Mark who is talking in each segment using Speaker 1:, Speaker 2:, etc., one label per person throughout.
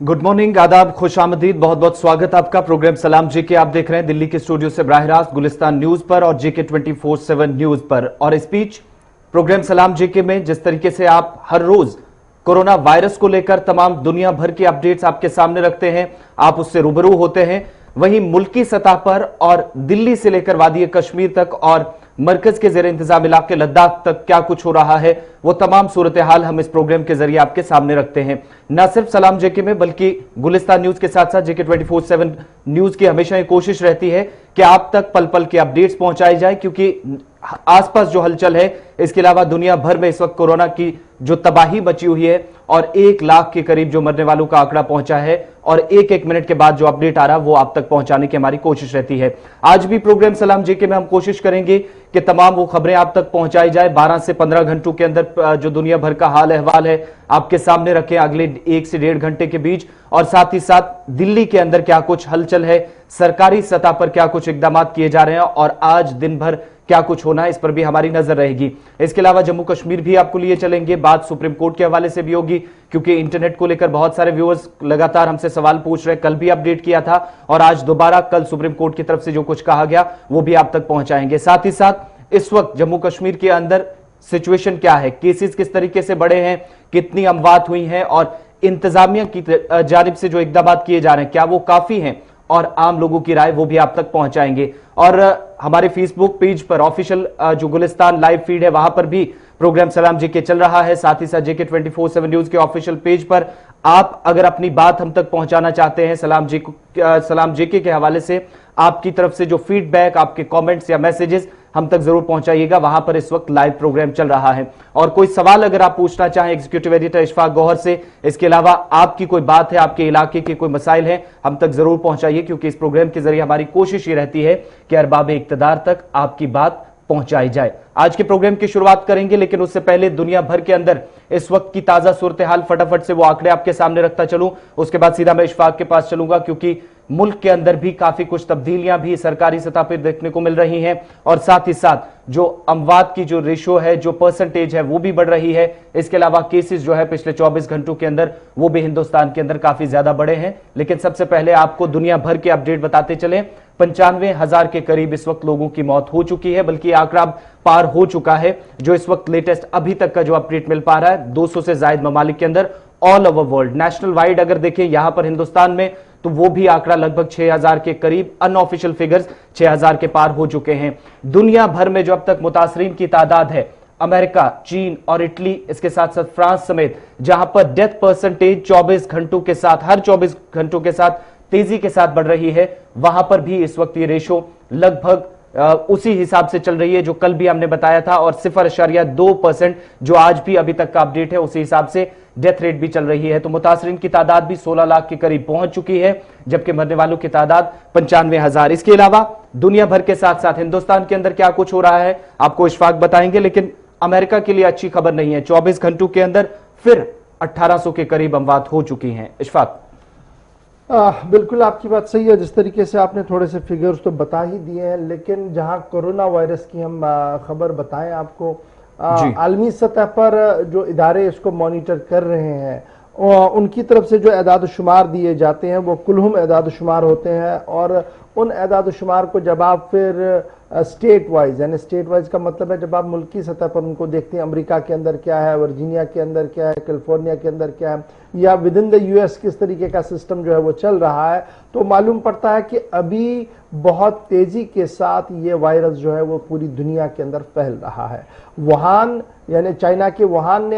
Speaker 1: Good morning, आदाब, खुशामदीद, बहुत बहुत स्वागत आपका। प्रोग्राम सलाम जेके आप देख रहे हैं दिल्ली के स्टूडियो से बराह रास्त गुलिस्तान न्यूज पर और जेके 24/7 न्यूज पर। और इस बीच प्रोग्राम सलाम जेके में जिस तरीके से आप हर रोज कोरोना वायरस को लेकर तमाम दुनिया भर की अपडेट्स आपके सामने रखते हैं, आप उससे रूबरू होते हैं, वहीं मुल्की सतह पर और दिल्ली से लेकर वादी कश्मीर तक और मरकज के जेर इंतजाम इलाके लद्दाख तक क्या कुछ हो रहा है, वो तमाम सूरत हाल हम इस प्रोग्राम के जरिए आपके सामने रखते हैं। न सिर्फ सलाम जेके में बल्कि गुलिस्तान न्यूज के साथ साथ जेके 24/7 न्यूज की हमेशा ये कोशिश रहती है कि आप तक पल पल की अपडेट्स पहुंचाई जाए, क्योंकि आसपास जो हलचल है, इसके अलावा दुनिया भर में इस वक्त कोरोना की जो तबाही बची हुई है और 1 लाख के करीब जो मरने वालों का आंकड़ा पहुंचा है और एक एक मिनट के बाद जो अपडेट आ रहा है वो आप तक पहुंचाने की हमारी कोशिश रहती है। आज भी प्रोग्राम सलाम जेके में हम कोशिश करेंगे कि तमाम वो खबरें आप तक पहुंचाई जाए। 12 से 15 घंटों के अंदर जो दुनिया भर का हाल अहवाल है आपके सामने रखें अगले 1 से 1.5 घंटे के बीच, और साथ ही साथ दिल्ली के अंदर क्या कुछ हलचल है, सरकारी सतह पर क्या कुछ इकदाम किए जा रहे हैं और आज दिन भर क्या कुछ होना है, इस पर भी हमारी नजर रहेगी। इसके अलावा जम्मू कश्मीर भी आपको लिए चलेंगे, बात सुप्रीम कोर्ट के हवाले से भी होगी, क्योंकि इंटरनेट को लेकर बहुत सारे व्यूअर्स लगातार हमसे सवाल पूछ रहे हैं। कल भी अपडेट किया था और आज दोबारा कल सुप्रीम कोर्ट की तरफ से जो कुछ कहा गया वो भी आप तक पहुंचाएंगे। साथ ही साथ इस वक्त जम्मू कश्मीर के अंदर सिचुएशन क्या है, केसेस किस तरीके से बढ़े हैं, कितनी अमवात हुई हैं और इंतजामिया की जानिब से जो इकदाम किए जा रहे हैं क्या वो काफी हैं, और आम लोगों की राय वो भी आप तक पहुंचाएंगे। और हमारे फेसबुक पेज पर ऑफिशियल जो गुलिस्तान लाइव फीड है वहां पर भी प्रोग्राम सलाम जेके चल रहा है। साथ ही साथ जेके 24/7 न्यूज के ऑफिशियल पेज पर आप अगर अपनी बात हम तक पहुंचाना चाहते हैं सलाम जेके के हवाले से, आपकी तरफ से जो फीडबैक, आपके कमेंट्स या मैसेजेस हम तक जरूर पहुंचाइएगा। वहां पर इस वक्त लाइव प्रोग्राम चल रहा है और कोई सवाल अगर आप पूछना चाहें एग्जीक्यूटिव एडिटर इशफाक गौहर से, इसके अलावा आपकी कोई बात है, आपके इलाके के कोई मसाइल हैं, हम तक जरूर पहुंचाइए, क्योंकि इस प्रोग्राम के जरिए हमारी कोशिश ये रहती है कि अरबाब इक्तदार तक आपकी बात पहुंचाई जाए। आज के प्रोग्राम की शुरुआत करेंगे, लेकिन उससे पहले दुनिया भर के अंदर इस वक्त की ताजा सूरत हाल फटाफट से वो आंकड़े आपके सामने रखता चलूं, उसके बाद सीधा मैं इशफाक के पास चलूंगा, क्योंकि मुल्क के अंदर भी काफी कुछ तब्दीलियां भी सरकारी सतह पर देखने को मिल रही हैं और साथ ही साथ जो अमवात की जो रेशो है, जो परसेंटेज है वो भी बढ़ रही है। इसके अलावा केसेस जो है पिछले 24 घंटों के अंदर वो भी हिंदुस्तान के अंदर काफी ज्यादा बढ़े हैं। लेकिन सबसे पहले आपको दुनिया भर के अपडेट बताते चले। 95,000 के करीब इस वक्त लोगों की मौत हो चुकी है, बल्कि आंकड़ा पार हो चुका है जो इस वक्त लेटेस्ट अभी तक का जो अपडेट मिल पा रहा है 200 से ज्यादा ममालिक के अंदर all over world. National wide अगर देखें यहां पर हिंदुस्तान में, तो वो भी आंकड़ा लगभग 6,000 के करीब, अनऑफिशियल फिगर्स 6,000 के पार हो चुके हैं। दुनिया भर में जो अब तक मुतासरीन की तादाद है, अमेरिका, चीन और इटली, इसके साथ साथ फ्रांस समेत, जहां पर डेथ परसेंटेज 24 घंटों के साथ, हर 24 घंटों के साथ तेजी के साथ बढ़ रही है, वहां पर भी इस वक्त ये रेशो लगभग उसी हिसाब से चल रही है जो कल भी हमने बताया था, और 0.2% जो आज भी अभी तक का अपडेट है उसी हिसाब से डेथ रेट भी चल रही है। तो मुतासरीन की तादाद भी 16 लाख के करीब पहुंच चुकी है, जबकि मरने वालों की तादाद 95,000। इसके अलावा दुनिया भर के साथ साथ हिंदुस्तान के अंदर क्या कुछ हो रहा है आपको इशफाक बताएंगे, लेकिन अमेरिका के लिए अच्छी खबर नहीं है। 24 घंटों के अंदर फिर 1800 के करीब अमवात हो चुकी हैं। इशफाक,
Speaker 2: बिल्कुल आपकी बात सही है। जिस तरीके से आपने थोड़े से फिगर्स तो बता ही दिए हैं, लेकिन जहां कोरोना वायरस की हम खबर बताएं आपको, आलमी सतह पर जो इदारे इसको मॉनिटर कर रहे हैं उनकी तरफ से जो एदाद शुमार दिए जाते हैं वो कुलहुम एदाद शुमार होते हैं, और उन एदाद शुमार को जब आप फिर स्टेट वाइज, यानी स्टेट वाइज का मतलब है जब आप मुल्की सतह पर उनको देखते हैं, अमेरिका के अंदर क्या है, वर्जीनिया के अंदर क्या है, कैलिफोर्निया के अंदर क्या है, या विद इन द यूएस किस तरीके का सिस्टम जो है वो चल रहा है, तो मालूम पड़ता है कि अभी बहुत तेजी के साथ ये वायरस जो है वो पूरी दुनिया के अंदर फैल रहा है। वुहान, यानी चाइना के वुहान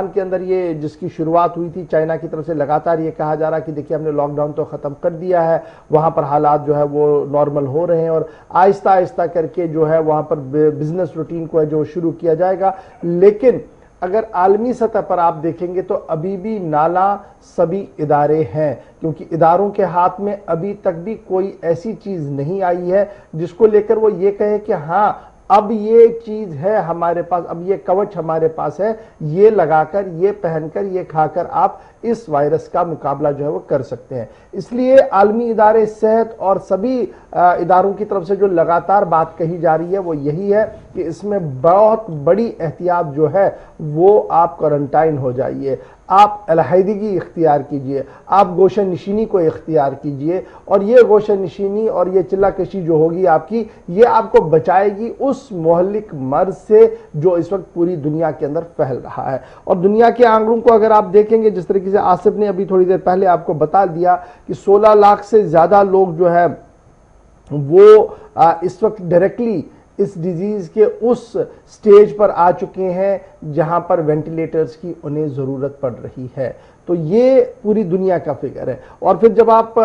Speaker 2: के अंदर ये जिसकी शुरुआत हुई थी, चाइना की तरफ से लगातार ये कहा जा रहा कि देखिए हमने लॉकडाउन तो खत्म कर दिया है, वहां पर हालात जो है वो नॉर्मल हो रहे हैं और आहिस्ता आहिस्ता करके जो है वहां पर बिजनेस रूटीन को है जो शुरू किया जाएगा। लेकिन अगर आलमी सतह पर आप देखेंगे तो अभी भी नाला सभी इदारे हैं, क्योंकि इदारों के हाथ में अभी तक भी कोई ऐसी चीज नहीं आई है जिसको लेकर वो ये कहे कि हाँ अब ये चीज है हमारे पास, अब ये कवच हमारे पास है, ये लगाकर, ये पहनकर, ये खाकर आप इस वायरस का मुकाबला जो है वो कर सकते हैं। इसलिए आलमी इदारे सेहत और सभी इदारों की तरफ से जो लगातार बात कही जा रही है वो यही है कि इसमें बहुत बड़ी एहतियात जो है वो आप क्वारंटाइन हो जाइए। आप अलहैदगी इख्तियार कीजिए, आप गोशन नशीनी को इख्तियार कीजिए, और ये गोशन नशीनी और ये चिल्लाकशी जो होगी आपकी, ये आपको बचाएगी उस मोहल्लिक मर्ज से जो इस वक्त पूरी दुनिया के अंदर फैल रहा है। और दुनिया के आंकड़ों को अगर आप देखेंगे, जिस तरीके से आसिफ ने अभी थोड़ी देर पहले आपको बता दिया कि 16 लाख से ज्यादा लोग जो है वो इस वक्त डायरेक्टली इस डिजीज के उस स्टेज पर आ चुके हैं जहां पर वेंटिलेटर्स की उन्हें जरूरत पड़ रही है। तो ये पूरी दुनिया का फिगर है। और फिर जब आप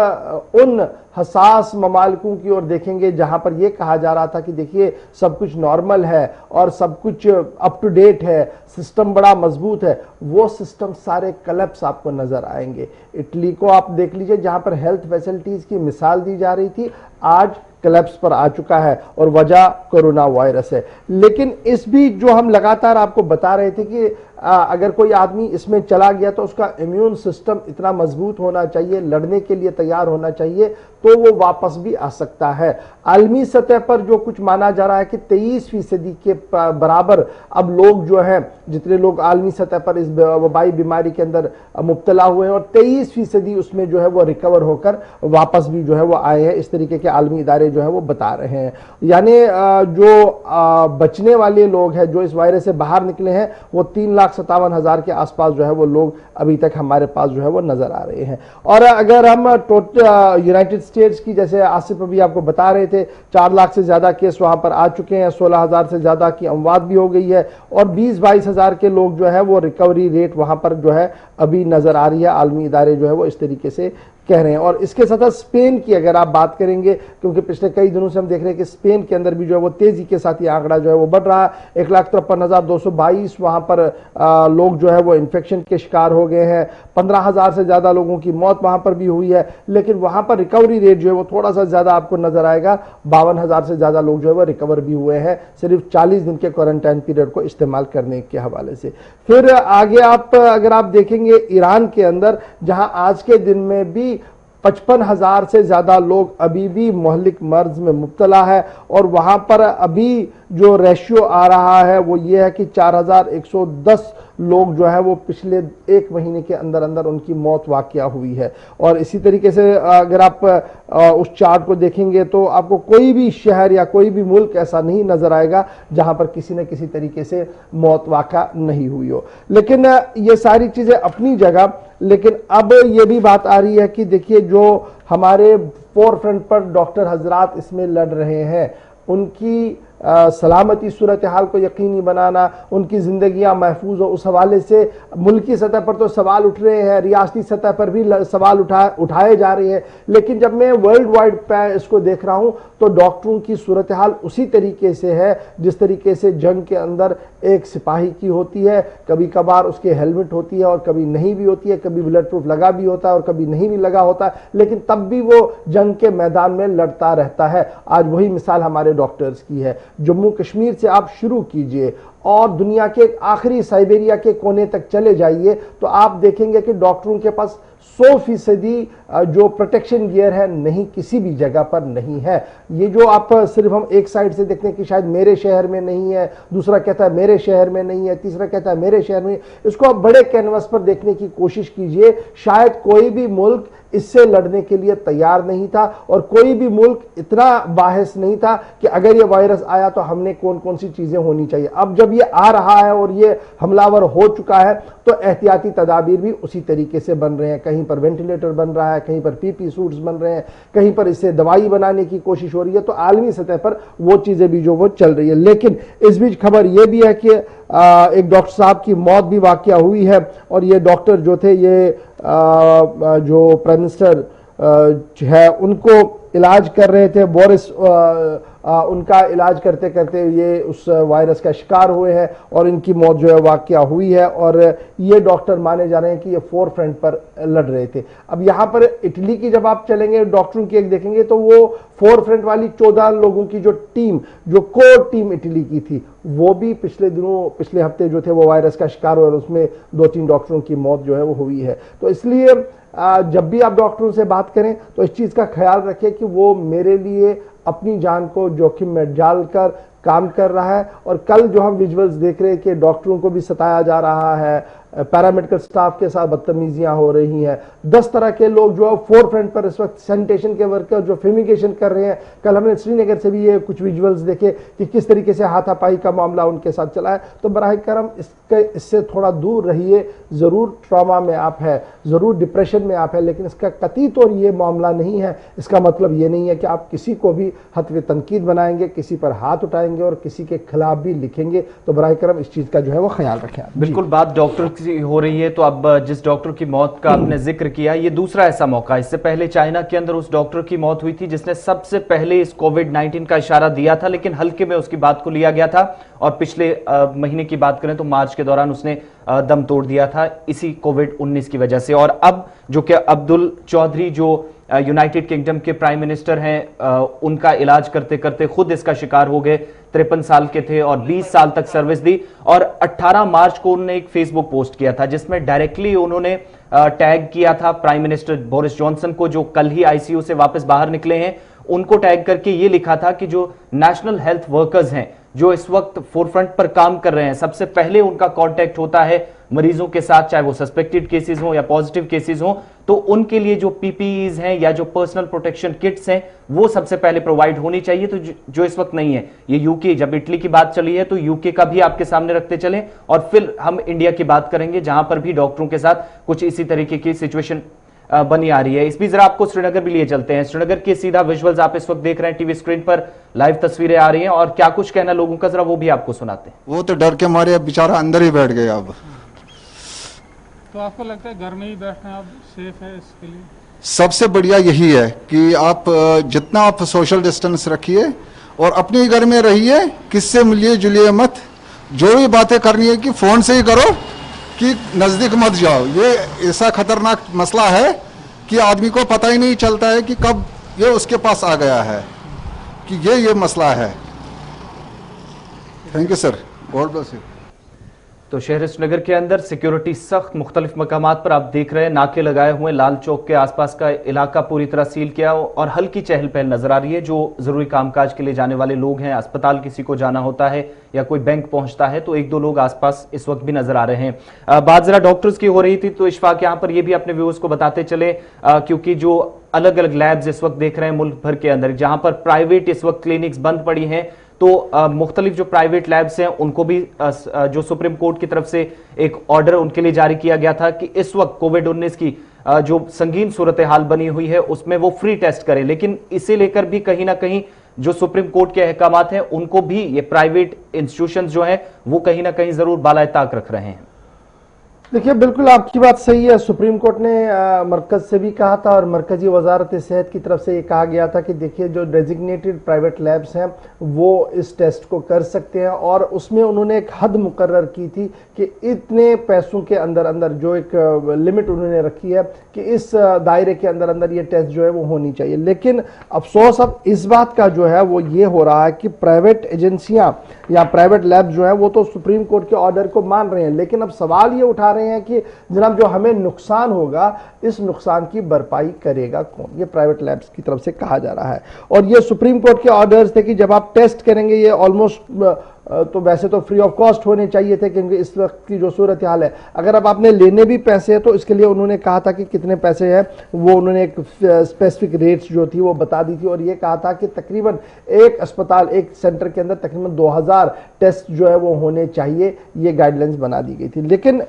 Speaker 2: उन हसास ममालिकों की ओर देखेंगे जहां पर यह कहा जा रहा था कि देखिए सब कुछ नॉर्मल है और सब कुछ अप टू डेट है, सिस्टम बड़ा मजबूत है, वो सिस्टम सारे कलेप्स आपको नजर आएंगे। इटली को आप देख लीजिए, जहां पर हेल्थ फैसिलिटीज की मिसाल दी जा रही थी, आज कलेप्स पर आ चुका है और वजह कोरोना वायरस है। लेकिन इस बीच जो हम लगातार आपको बता रहे थे कि अगर कोई आदमी इसमें चला गया तो उसका इम्यून सिस्टम इतना मजबूत होना चाहिए, लड़ने के लिए तैयार होना चाहिए, तो वो वापस भी आ सकता है। आलमी सतह पर जो कुछ माना जा रहा है कि 23% के बराबर अब लोग जो हैं, जितने लोग आलमी सतह पर इस वबाई बीमारी के अंदर मुब्तला हुए हैं, और 23% उसमें जो है वो रिकवर होकर वापस भी जो है वो आए हैं। इस तरीके के आलमी इदारे जो है वो बता रहे हैं। यानी जो बचने वाले लोग हैं, जो इस वायरस से बाहर निकले हैं, वो 3,57,000 के आसपास जो है वो लोग अभी तक हमारे पास जो है वो नजर आ रहे हैं। और अगर हम यूनाइटेड स्टेट्स की, जैसे आसिफ अभी आपको बता रहे थे, 4 लाख से ज्यादा केस वहां पर आ चुके हैं, 16,000 से ज्यादा की अमवात भी हो गई है, और 20-22 हजार के लोग जो है वो रिकवरी रेट वहां पर जो है अभी नजर आ रही है। आलमी इदारे जो है वो इस तरीके से कह रहे हैं। और इसके साथ स्पेन की अगर आप बात करेंगे, क्योंकि पिछले कई दिनों से हम देख रहे हैं कि स्पेन के अंदर भी जो है वो तेजी के साथ ये आंकड़ा जो है वो बढ़ रहा है। 1,53,222 वहां पर लोग जो है वो इन्फेक्शन के शिकार हो गए हैं। 15,000 से ज्यादा लोगों की मौत वहां पर भी हुई है। लेकिन वहां पर रिकवरी रेट जो है वो थोड़ा सा ज्यादा आपको नजर आएगा। 52,000 से ज्यादा लोग जो है वो रिकवर भी हुए हैं, सिर्फ 40 दिन के क्वारंटाइन पीरियड को इस्तेमाल करने के हवाले से। फिर आगे आप अगर आप देखेंगे ईरान के अंदर, जहां आज के दिन में भी 55,000 से ज्यादा लोग अभी भी मोहल्लिक मर्ज में मुब्तला है, और वहां पर अभी जो रेशियो आ रहा है वो ये है कि 4,110 लोग जो है वो पिछले 1 महीने के अंदर अंदर उनकी मौत वाकया हुई है। और इसी तरीके से अगर आप उस चार्ट को देखेंगे तो आपको कोई भी शहर या कोई भी मुल्क ऐसा नहीं नजर आएगा जहां पर किसी न किसी तरीके से मौत वाक़ा नहीं हुई हो। लेकिन ये सारी चीजें अपनी जगह, लेकिन अब ये भी बात आ रही है कि देखिए जो हमारे फोर फ्रंट पर डॉक्टर हजरात इसमें लड़ रहे हैं, उनकी सलामती सूरत हाल को यकीनी बनाना, उनकी जिंदगियां महफूज हो, उस हवाले से मुल्की सतह पर तो सवाल उठ रहे हैं, रियासती सतह पर भी सवाल उठाए जा रहे हैं। लेकिन जब मैं वर्ल्ड वाइड पे इसको देख रहा हूं तो डॉक्टरों की सूरत हाल उसी तरीके से है जिस तरीके से जंग के अंदर एक सिपाही की होती है। कभी कभार उसके हेलमेट होती है और कभी नहीं भी होती है, कभी बुलेट प्रूफ लगा भी होता है और कभी नहीं भी लगा होता है, लेकिन तब भी वो जंग के मैदान में लड़ता रहता है। आज वही मिसाल हमारे डॉक्टर्स की है। जम्मू कश्मीर से आप शुरू कीजिए और दुनिया के आखिरी साइबेरिया के कोने तक चले जाइए तो आप देखेंगे कि डॉक्टरों के पास 100% जो प्रोटेक्शन गियर है नहीं, किसी भी जगह पर नहीं है। ये जो आप सिर्फ हम एक साइड से देखते हैं कि शायद मेरे शहर में नहीं है, दूसरा कहता है मेरे शहर में नहीं है, तीसरा कहता है मेरे शहर में, इसको आप बड़े कैनवस पर देखने की कोशिश कीजिए। शायद कोई भी मुल्क इससे लड़ने के लिए तैयार नहीं था और कोई भी मुल्क इतना बाहिस नहीं था कि अगर ये वायरस आया तो हमने कौन कौन सी चीजें होनी चाहिए। अब जब ये आ रहा है और ये हमलावर हो चुका है तो एहतियाती तदाबीर भी उसी तरीके से बन रहे हैं। कहीं पर वेंटिलेटर बन रहा है, कहीं पर पीपी सूट्स बन रहे हैं, कहीं पर इससे दवाई बनाने की कोशिश हो रही है। तो आलमी सतह पर वो चीजें भी जो वो चल रही है। लेकिन इस बीच खबर यह भी है कि एक डॉक्टर साहब की मौत भी वाकया हुई है और ये डॉक्टर जो थे, ये जो प्राइम मिनिस्टर है उनको इलाज कर रहे थे, बोरिस उनका इलाज करते करते ये उस वायरस का शिकार हुए हैं और इनकी मौत जो है वाकया हुई है। और ये डॉक्टर माने जा रहे हैं कि ये फोर फ्रंट पर लड़ रहे थे। अब यहाँ पर इटली की जब आप चलेंगे, डॉक्टरों की एक देखेंगे तो वो फोर फ्रंट वाली 14 लोगों की जो टीम, जो कोर टीम इटली की थी, वो भी पिछले हफ्ते जो थे वो वायरस का शिकार हुए और उसमें 2-3 डॉक्टरों की मौत जो है वो हुई है। तो इसलिए जब भी आप डॉक्टरों से बात करें तो इस चीज का ख्याल रखें कि वो मेरे लिए अपनी जान को जोखिम में डालकर काम कर रहा है। और कल जो हम विजुअल्स देख रहे हैं कि डॉक्टरों को भी सताया जा रहा है, पैरामेडिकल स्टाफ के साथ बदतमीजियां हो रही हैं, 10 तरह के लोग जो है फोर फ्रंट पर इस वक्त सैनिटेशन के वर्कर जो फ्यूमिगेशन कर रहे हैं। कल हमने श्रीनगर से भी ये कुछ विजुअल्स देखे कि किस तरीके से हाथापाई का मामला उनके साथ चला है। तो बराह करम इससे थोड़ा दूर रहिए। जरूर ट्रॉमा में आप है, जरूर डिप्रेशन में आप है, लेकिन इसका कतई तौर ये मामला नहीं है। इसका मतलब ये नहीं है कि आप किसी को भी हत्वे तनकीद बनाएंगे, किसी पर हाथ उठाएंगे और किसी के खिलाफ भी लिखेंगे। तो बराह करम इस चीज का जो है वो ख्याल रखें।
Speaker 1: बिल्कुल, बात डॉक्टर की हो रही है, तो अब जिस डॉक्टर की मौत का आपने जिक्र किया, ये दूसरा ऐसा मौका। इससे पहले चाइना के अंदर उस डॉक्टर की मौत हुई थी जिसने सबसे पहले इस कोविड-19 का इशारा दिया था, लेकिन हल्के में उसकी बात को लिया गया था और पिछले महीने की बात करें तो मार्च के दौरान उसने दम तोड़ दिया था इसी कोविड-19 की वजह से। और अब जो कि अब्दुल चौधरी जो यूनाइटेड किंगडम के प्राइम मिनिस्टर हैं, उनका इलाज करते करते खुद इसका शिकार हो गए। 53 साल के थे और 20 साल तक सर्विस दी। और 18 मार्च को उन्होंने एक फेसबुक पोस्ट किया था जिसमें डायरेक्टली उन्होंने टैग किया था प्राइम मिनिस्टर बोरिस जॉनसन को, जो कल ही आईसीयू से वापस बाहर निकले हैं। उनको टैग करके ये लिखा था कि जो नेशनल हेल्थ वर्कर्स हैं जो इस वक्त फोरफ्रंट पर काम कर रहे हैं, सबसे पहले उनका कांटेक्ट होता है मरीजों के साथ, चाहे वो सस्पेक्टेड केसेस हो या पॉजिटिव केसेस हो, तो उनके लिए जो पीपीईज हैं या जो पर्सनल प्रोटेक्शन किट्स हैं वो सबसे पहले प्रोवाइड होनी चाहिए। तो जो इस वक्त नहीं है, ये यूके, जब इटली की बात चली है तो यूके का भी आपके सामने रखते चलें और फिर हम इंडिया की बात करेंगे जहां पर भी डॉक्टरों के साथ कुछ इसी तरीके की सिचुएशन बनी आ रही है। इस बीच जरा आपको श्रीनगर भी लिए चलते हैं। श्रीनगर के सीधा विजुअल्स आप इस वक्त देख रहे हैं टीवी स्क्रीन पर, लाइव तस्वीरें आ रही हैं और क्या कुछ कहना लोगों का, जरा वो भी आपको सुनाते हैं।
Speaker 3: वो तो डर के मारे अब बेचारा अंदर ही बैठ गया। अब
Speaker 4: तो आपको लगता है घर में ही बैठना अब सेफ है इसके लिए?
Speaker 3: सबसे बढ़िया यही है कि आप जितना आप सोशल डिस्टेंस रखिए और अपने घर में रहिए, किससे मिलिए जुलिए मत। जो भी बातें करनी है कि फोन से ही करो, कि नजदीक मत जाओ। ये ऐसा खतरनाक मसला है कि आदमी को पता ही नहीं चलता है कि कब ये उसके पास आ गया है, कि ये मसला है। Thank you sir, God bless you.
Speaker 1: तो शहर श्रीनगर के अंदर सिक्योरिटी सख्त, मुख्तलिफ मकामात पर आप देख रहे हैं नाके लगाए हुए, लाल चौक के आसपास का इलाका पूरी तरह सील किया और हल्की चहल पहल नजर आ रही है। जो जरूरी कामकाज के लिए जाने वाले लोग हैं, अस्पताल किसी को जाना होता है या कोई बैंक पहुंचता है, तो एक दो लोग आसपास इस वक्त भी नजर आ रहे हैं। बात जरा डॉक्टर्स की हो रही थी, तो इशफाक यहाँ पर ये भी अपने व्यूअर्स को बताते चले, क्योंकि जो अलग अलग लैब्स इस वक्त देख रहे हैं मुल्क भर के अंदर, जहां पर प्राइवेट इस वक्त क्लिनिक्स बंद पड़ी हैं, तो मुख्तलिफ जो प्राइवेट लैब्स हैं उनको भी जो सुप्रीम कोर्ट की तरफ से एक ऑर्डर उनके लिए जारी किया गया था कि इस वक्त कोविड-19 की जो संगीन सूरत हाल बनी हुई है उसमें वो फ्री टेस्ट करें। लेकिन इसे लेकर भी कहीं ना कहीं जो सुप्रीम कोर्ट के अहकामात हैं उनको भी ये प्राइवेट इंस्टीट्यूशंस जो हैं वो कहीं ना कहीं जरूर बालाए ताक रख रहे हैं।
Speaker 2: देखिए, बिल्कुल आपकी बात सही है। सुप्रीम कोर्ट ने मरकज से भी कहा था और मरकजी वजारत सेहत की तरफ से ये कहा गया था कि देखिए जो डेजिग्नेटेड प्राइवेट लैब्स हैं वो इस टेस्ट को कर सकते हैं, और उसमें उन्होंने एक हद मुकर्रर की थी कि इतने पैसों के अंदर अंदर, जो एक लिमिट उन्होंने रखी है कि इस दायरे के अंदर अंदर ये टेस्ट जो है वो होनी चाहिए। लेकिन अफसोस अब इस बात का जो है वो ये हो रहा है कि प्राइवेट एजेंसियां या प्राइवेट लैब जो है वो तो सुप्रीम कोर्ट के ऑर्डर को मान रहे हैं, लेकिन अब सवाल ये उठा रहे हैं कि जनाब जो हमें नुकसान होगा इस नुकसान की भरपाई करेगा कौन। ये प्राइवेट लैब्स की तरफ से कहा जा रहा है और ये सुप्रीम कोर्ट के ऑर्डर्स थे कि जब आप टेस्ट करेंगे ये ऑलमोस्ट तो वैसे तो फ्री ऑफ कॉस्ट होने चाहिए थे, क्योंकि इस वक्त की जो सूरत हाल है, अगर अब आपने लेने भी पैसे हैं तो इसके लिए उन्होंने कहा था कि कितने पैसे हैं, वो उन्होंने एक स्पेसिफिक रेट्स जो थी वो बता दी थी और ये कहा था कि तकरीबन एक अस्पताल, एक सेंटर के अंदर तकरीबन 2000 टेस्ट जो है वो होने चाहिए, ये गाइडलाइंस बना दी गई थी। लेकिन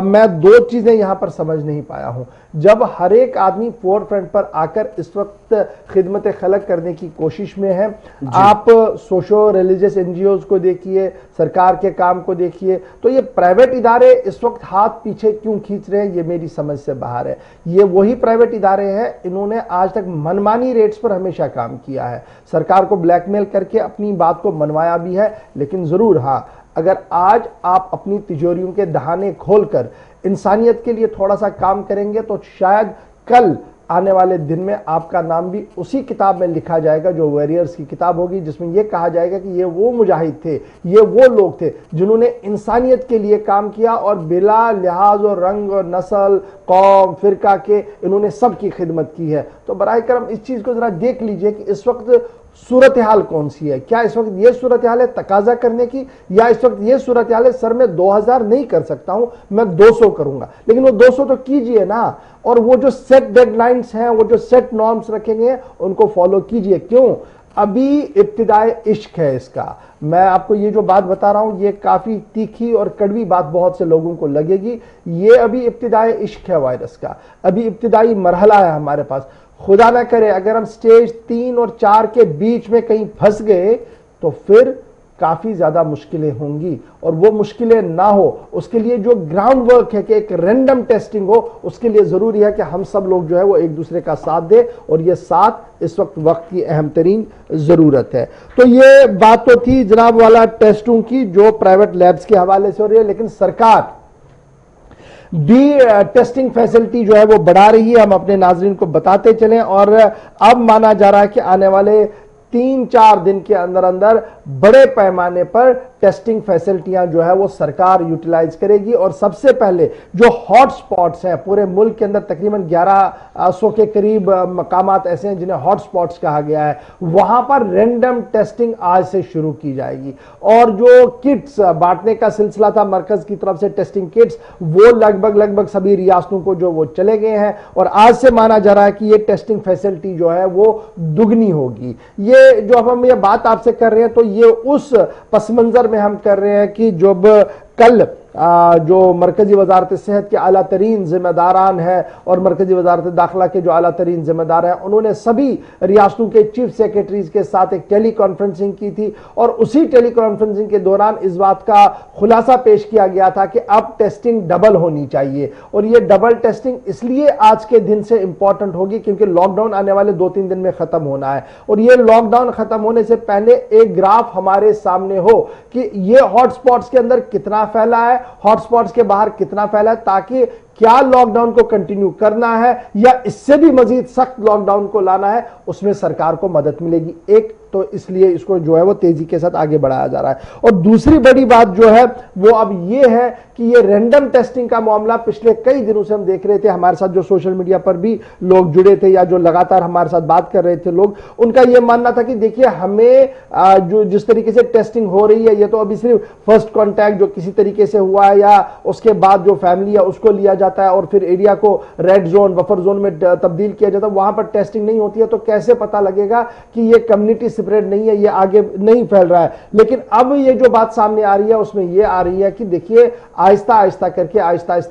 Speaker 2: मैं दो चीजें यहां पर समझ नहीं पाया हूं। जब हर एक आदमी फोर फ्रंट पर आकर इस वक्त खिदमत खलक करने की कोशिश में है, आप सोशो रिलीजियस एनजीओज को देखिए, सरकार के काम को देखिए, तो ये प्राइवेट इदारे इस वक्त हाथ पीछे क्यों खींच रहे हैं, ये मेरी समझ से बाहर है। ये वही प्राइवेट इदारे हैं, इन्होंने आज तक मनमानी रेट्स पर हमेशा काम किया है, सरकार को ब्लैकमेल करके अपनी बात को मनवाया भी है। लेकिन जरूर हाँ, अगर आज आप अपनी तिजोरियों के दहाने खोलकर इंसानियत के लिए थोड़ा सा काम करेंगे तो शायद कल आने वाले दिन में आपका नाम भी उसी किताब में लिखा जाएगा जो वॉरियर्स की किताब होगी, जिसमें यह कहा जाएगा कि ये वो मुजाहिद थे, ये वो लोग थे जिन्होंने इंसानियत के लिए काम किया और बिला लिहाज और रंग और नस्ल, कौम, फिरका के इन्होंने सबकी खिदमत की है। तो बराए करम इस चीज को जरा देख लीजिए कि इस वक्त सूरत हाल कौन सी है? क्या इस वक्त ये सूरत हाल है तकाजा करने की, या इस वक्त ये सूरत हाल है सर मैं 2000 नहीं कर सकता हूं, मैं 200 करूंगा? लेकिन वो 200 तो कीजिए ना, और वो जो सेट डेडलाइंस हैं, वो जो सेट नॉर्म्स रखे गए हैं, उनको फॉलो कीजिए। क्यों? अभी इब्तिदाए इश्क है इसका। मैं आपको ये जो बात बता रहा हूं, ये काफी तीखी और कड़वी बात बहुत से लोगों को लगेगी। ये अभी इब्तिदाए इश्क है वायरस का, अभी इब्तिदाई मरहला है हमारे पास। खुदा ना करे अगर हम स्टेज 3 और 4 के बीच में कहीं फंस गए तो फिर काफी ज्यादा मुश्किलें होंगी, और वो मुश्किलें ना हो उसके लिए जो ग्राउंड वर्क है कि एक रैंडम टेस्टिंग हो, उसके लिए जरूरी है कि हम सब लोग जो है वो एक दूसरे का साथ दे, और ये साथ इस वक्त की अहम तरीन जरूरत है। तो ये बात तो थी जनाब वाला टेस्टों की जो प्राइवेट लैब्स के हवाले से हो रही है, लेकिन सरकार भी टेस्टिंग फैसिलिटी जो है वो बढ़ा रही है। हम अपने नाजरीन को बताते चलें, और अब माना जा रहा है कि आने वाले 3-4 दिन के अंदर अंदर बड़े पैमाने पर टेस्टिंग फैसिलिटियां जो है वो सरकार यूटिलाइज करेगी। और सबसे पहले जो हॉट स्पॉट्स हैं पूरे मुल्क के अंदर, तकरीबन 1100 के करीब मकामात ऐसे हैं जिन्हें हॉट स्पॉट्स कहा गया है, वहां पर रैंडम टेस्टिंग आज से शुरू की जाएगी। और जो किट्स बांटने का सिलसिला था मरकज की तरफ से, टेस्टिंग किट्स, वो लगभग सभी रियासतों को जो वो चले गए हैं, और आज से माना जा रहा है कि ये टेस्टिंग फैसिलिटी जो है वो दुगनी होगी। ये जो हम ये बात आपसे कर रहे हैं तो ये उस पस मंजर में हम कर रहे हैं कि जब कल जो मरकजी वजारत सेहत के आला तरीन जिम्मेदारान हैं और मरकजी वजारत दाखिला के जो आला तरीन जिम्मेदार हैं, उन्होंने सभी रियासतों के चीफ सेक्रेटरीज के साथ एक टेली कॉन्फ्रेंसिंग की थी, और उसी टेली कॉन्फ्रेंसिंग के दौरान इस बात का खुलासा पेश किया गया था कि अब टेस्टिंग डबल होनी चाहिए। और ये डबल टेस्टिंग इसलिए आज के दिन से इंपॉर्टेंट होगी क्योंकि लॉकडाउन आने वाले 2-3 दिन में खत्म होना है, और ये लॉकडाउन खत्म होने से पहले एक ग्राफ हमारे सामने हो कि ये हॉटस्पॉट्स के अंदर कितना फैला है, हॉटस्पॉट्स के बाहर कितना फैला है, ताकि क्या लॉकडाउन को कंटिन्यू करना है या इससे भी मजीद सख्त लॉकडाउन को लाना है, उसमें सरकार को मदद मिलेगी। एक तो इसलिए इसको जो है वो तेजी के साथ आगे बढ़ाया जा रहा है। और दूसरी बड़ी बात जो है वो अब ये है कि ये रैंडम टेस्टिंग का मामला पिछले कई दिनों से हम देख रहे थे, हमारे साथ जो सोशल मीडिया पर भी लोग जुड़े थे या जो लगातार हमारे साथ बात कर रहे थे लोग, उनका यह मानना था कि देखिए हमें जो जिस तरीके से टेस्टिंग हो रही है, ये तो अभी सिर्फ फर्स्ट कॉन्टैक्ट जो किसी तरीके से हुआ है या उसके बाद जो फैमिली है उसको लिया जाता है और फिर एरिया को रेड जोन, बफर जोन में तब्दील किया जाता है, वहां पर टेस्टिंग नहीं होती है, तो कैसे पता लगेगा कि ये कम्युनिटी स्प्रेड नहीं है, ये आगे नहीं फैल रहा है। लेकिन अब ये जो बात सामने आ रही है उसमें ये आ रही है कि देखिए आहिस्ता आहिस्ता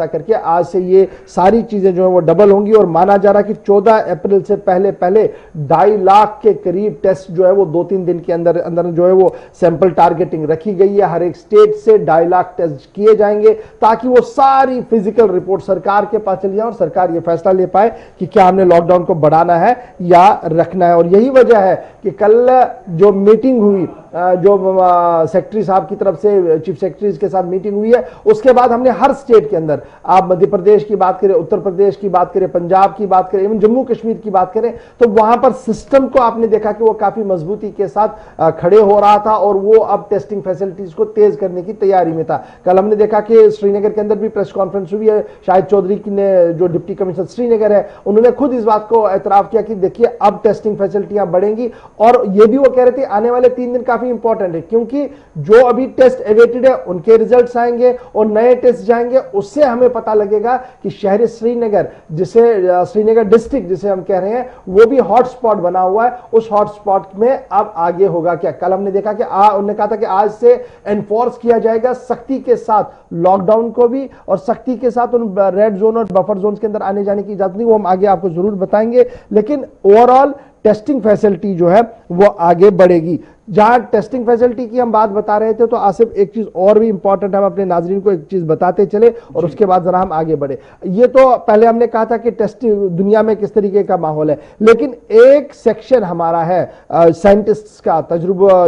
Speaker 2: करके आज से ये सारी चीजें जो है वो डबल होंगी, और माना जा रहा है कि 14 अप्रैल से पहले 2.5 लाख के करीब टेस्ट जो है वो 2-3 दिन के अंदर अंदर जो है वो सैंपल टारगेटिंग रखी गई है। हर एक स्टेट से 2.5 लाख टेस्ट किए जाएंगे ताकि वो सारी फिजिकल रिपोर्ट सरकार के पास चली जाए और सरकार ये फैसला ले पाए कि क्या हमने लॉकडाउन को बढ़ाना है या रखना है। और यही वजह है कि कल जो मीटिंग हुई, जो सेक्रेटरी साहब की तरफ से चीफ सेक्रेटरीज के साथ मीटिंग हुई है, उसके बाद हमने हर स्टेट के अंदर, आप मध्य प्रदेश की बात करें, उत्तर प्रदेश की बात करें, पंजाब की बात करें, इवन जम्मू कश्मीर की बात करें, तो वहां पर सिस्टम को आपने देखा कि वो काफी मजबूती के साथ खड़े हो रहा था और वो अब टेस्टिंग फैसिलिटीज को तेज करने की तैयारी में था। कल हमने देखा कि श्रीनगर के अंदर भी प्रेस कॉन्फ्रेंस हुई है, शाहिद चौधरी ने जो डिप्टी कमिश्नर श्रीनगर है, उन्होंने खुद इस बात को एतराफ किया कि देखिए अब टेस्टिंग फैसिलिटियां बढ़ेंगी। और ये भी वो कह रहे थे आने वाले 3 दिन काफी इंपॉर्टेंट है क्योंकि जो अभी टेस्ट एवेटेड है उनके रिजल्ट्स आएंगे और नए टेस्ट जाएंगे, उससे हमें पता लगेगा कि शहर श्रीनगर, जिसे श्रीनगर डिस्ट्रिक्ट जिसे हम कह रहे हैं, वो भी हॉटस्पॉट बना हुआ है, उस हॉटस्पॉट में अब आगे होगा क्या। कल हमने देखा कि उन्होंने कहा था कि आज से एनफोर्स किया जाएगा सख्ती के साथ लॉकडाउन को भी, और सख्ती के साथ उन रेड जोन और बफर जोन के अंदर आने जाने की इजाजत नहीं, वो हम आगे आपको जरूर बताएंगे। लेकिन ओवरऑल टेस्टिंग फैसिलिटी जो है वो आगे बढ़ेगी। जहां टेस्टिंग फैसिलिटी की हम बात बता रहे थे तो आसिफ एक चीज और भी इंपॉर्टेंट, हम अपने नाजरीन को एक चीज बताते चले और उसके बाद जरा हम आगे बढ़े। ये तो पहले हमने कहा था कि टेस्टिंग दुनिया में किस तरीके का माहौल है, लेकिन एक सेक्शन हमारा है साइंटिस्ट्स का,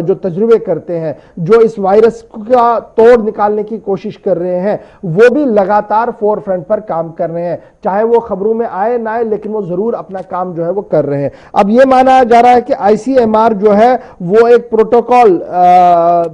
Speaker 2: जो तजुर्बे करते हैं, जो इस वायरस का तोड़ निकालने की कोशिश कर रहे हैं, वो भी लगातार फोर फ्रंट पर काम कर रहे हैं, चाहे वो खबरों में आए ना आए, लेकिन वो जरूर अपना काम जो है वो कर रहे हैं। अब ये माना जा रहा है कि ICMR जो है वो एक एक प्रोटोकॉल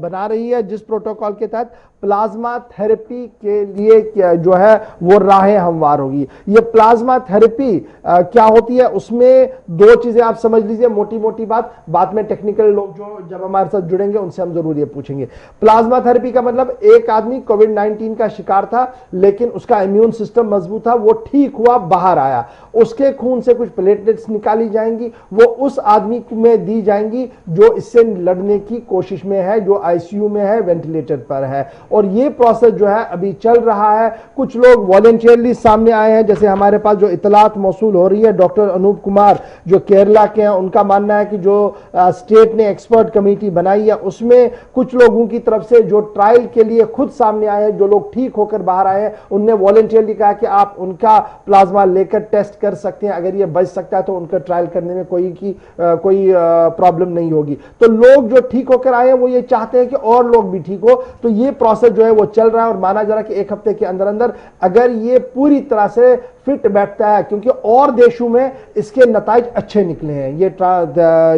Speaker 2: बना रही है, जिस प्रोटोकॉल के तहत प्लाज्मा थेरेपी के लिए जो है वो राहें हमवार होगी। ये प्लाज्मा थेरेपी क्या होती है, उसमें दो चीजें आप समझ लीजिए, मोटी मोटी बात, बाद में टेक्निकल लोग जो जब हमारे साथ जुड़ेंगे उनसे हम जरूर ये पूछेंगे। प्लाज्मा थेरेपी का मतलब एक आदमी कोविड-19 का शिकार था, लेकिन उसका इम्यून सिस्टम मजबूत था, वो ठीक हुआ, बाहर आया, उसके खून से कुछ प्लेटलेट्स निकाली जाएंगी, वो उस आदमी में दी जाएंगी जो इससे लड़ने की कोशिश में है, जो आईसीयू में है, वेंटिलेटर पर है। और ये प्रोसेस जो है अभी चल रहा है। कुछ लोग वॉलंटियरली सामने आए हैं, जैसे हमारे पास जो इतलात मौसूल हो रही है, डॉक्टर अनूप कुमार जो केरला के हैं, उनका मानना है कि जो स्टेट ने एक्सपर्ट कमेटी बनाई है उसमें कुछ लोगों की तरफ से जो ट्रायल के लिए खुद सामने आए हैं, जो लोग ठीक होकर बाहर आए हैं, उनने वॉलंटियरली कहा कि आप उनका प्लाज्मा लेकर टेस्ट कर सकते हैं, अगर ये बच सकता है तो उनका ट्रायल करने में कोई प्रॉब्लम नहीं होगी। तो लोग जो ठीक होकर आए हैं वो ये चाहते हैं कि और लोग भी ठीक हो। तो ये प्रोसेस जो है वो चल रहा है और माना जा रहा है कि एक हफ्ते के अंदर अंदर अगर ये पूरी तरह से फिट बैठता है, क्योंकि और देशों में इसके नताइज अच्छे निकले हैं,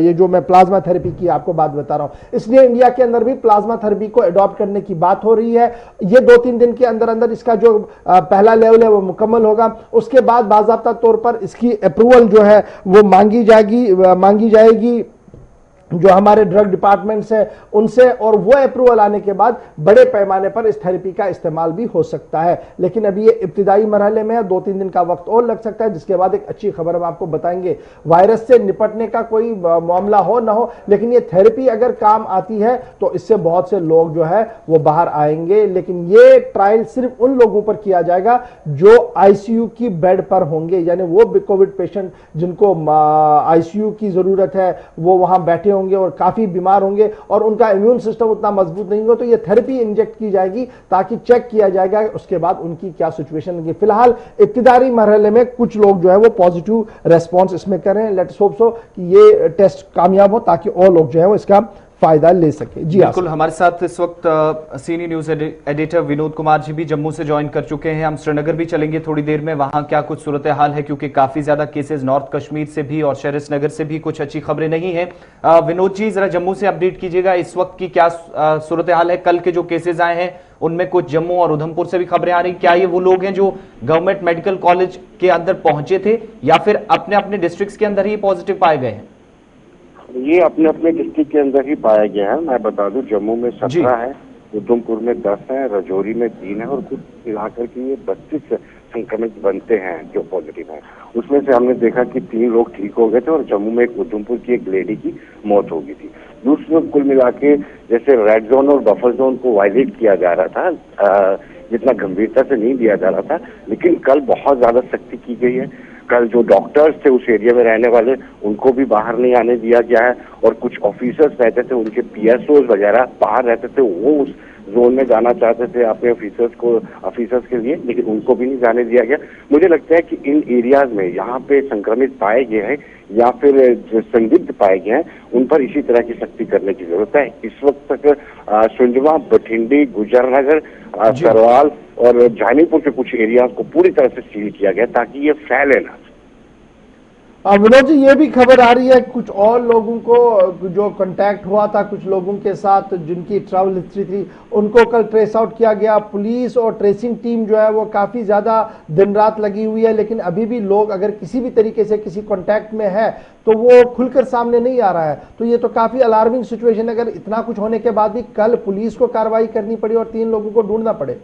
Speaker 2: ये जो मैं प्लाज्मा थेरेपी की आपको बात बता रहा हूं, इसलिए इंडिया के अंदर भी प्लाज्मा थेरेपी को अडॉप्ट करने की बात हो रही है। ये 2-3 दिन के अंदर अंदर इसका जो पहला लेवल है वो मुकम्मल होगा, उसके बाद बाकायदा तौर पर इसकी अप्रूवल जो है वो मांगी जाएगी जो हमारे ड्रग डिपार्टमेंट्स हैं उनसे, और वो अप्रूवल आने के बाद बड़े पैमाने पर इस थेरेपी का इस्तेमाल भी हो सकता है। लेकिन अभी ये इब्तिदाई मरहले में है, 2-3 दिन का वक्त और लग सकता है, जिसके बाद एक अच्छी खबर हम आपको बताएंगे। वायरस से निपटने का कोई मामला हो ना हो, लेकिन ये थेरेपी अगर काम आती है तो इससे बहुत से लोग जो है वो बाहर आएंगे। लेकिन ये ट्रायल सिर्फ उन लोगों पर किया जाएगा जो आईसीयू की बेड पर होंगे, यानी वो कोविड पेशेंट जिनको आईसीयू की जरूरत है, वो वहां बैठे होंगे और काफी बीमार होंगे और उनका इम्यून सिस्टम उतना मजबूत नहीं होगा, तो ये थेरेपी इंजेक्ट की जाएगी ताकि चेक किया जाएगा उसके बाद उनकी क्या सिचुएशन होगी। फिलहाल इब्तिदाई मरहले में कुछ लोग जो है वो पॉजिटिव रेस्पॉन्स इसमें करें, लेट्स होप सो कि ये टेस्ट कामयाब हो ताकि और लोग जो है वो इसका फायदा ले सके। जी
Speaker 1: बिल्कुल, हमारे साथ इस वक्त senior news editor Vinod Kumar ji भी जम्मू से ज्वाइन कर चुके हैं। हम श्रीनगर भी चलेंगे थोड़ी देर में, वहां क्या कुछ सूरत हाल है, क्योंकि काफी ज्यादा केसेस नॉर्थ कश्मीर से भी और शहर नगर से भी कुछ अच्छी खबरें नहीं है। विनोद जी जरा जम्मू से अपडेट कीजिएगा, इस वक्त की क्या सूरत हाल है। कल के जो केसेस आए हैं उनमें कुछ जम्मू और उधमपुर से भी खबरें आ रही, क्या ये वो लोग हैं जो गवर्नमेंट मेडिकल कॉलेज के अंदर पहुंचे थे या फिर अपने अपने डिस्ट्रिक्ट के अंदर ही पॉजिटिव पाए गए हैं?
Speaker 5: ये अपने अपने डिस्ट्रिक्ट के अंदर ही पाया गया है। मैं बता दूं, जम्मू में 17 है, उधमपुर में 10 है, राजौरी में 3 है और कुछ मिलाकर के ये 32 संक्रमित बनते हैं जो पॉजिटिव है। उसमें से हमने देखा कि 3 लोग ठीक हो गए थे और जम्मू में एक उधमपुर की एक लेडी की मौत हो गई थी। दूसरे कुल मिला के जैसे रेड जोन और बफर जोन को वायलेट किया जा रहा था, जितना गंभीरता से नहीं दिया जा रहा था, लेकिन कल बहुत ज्यादा सख्ती की गई है। कल जो डॉक्टर्स थे उस एरिया में रहने वाले, उनको भी बाहर नहीं आने दिया गया है और कुछ ऑफिसर्स रहते थे, उनके पीएसओज वगैरह बाहर रहते थे, वो उस जोन में जाना चाहते थे अपने ऑफिसर्स के लिए, लेकिन उनको भी नहीं जाने दिया गया। मुझे लगता है कि इन एरियाज में यहाँ पे संक्रमित पाए गए हैं या फिर जो संदिग्ध पाए गए हैं, उन पर इसी तरह की सख्ती करने की जरूरत है। इस वक्त तक सुंजवा, बठिंडी, गुजरनगर, सरवाल और जानीपुर के कुछ एरियाज को पूरी तरह से सील किया गया ताकि ये फैले ना।
Speaker 2: विनोद जी, ये भी खबर आ रही है कुछ और लोगों को जो कांटेक्ट हुआ था कुछ लोगों के साथ जिनकी ट्रैवल हिस्ट्री थी, उनको कल ट्रेस आउट किया गया। पुलिस और ट्रेसिंग टीम जो है वो काफी ज्यादा दिन रात लगी हुई है, लेकिन अभी भी लोग अगर किसी भी तरीके से किसी कांटेक्ट में है तो वो खुलकर सामने नहीं आ रहा है। तो ये तो काफी अलार्मिंग सिचुएशन, अगर इतना कुछ होने के बाद भी कल पुलिस को कार्रवाई करनी पड़ी और 3 लोगों को ढूंढना पड़े।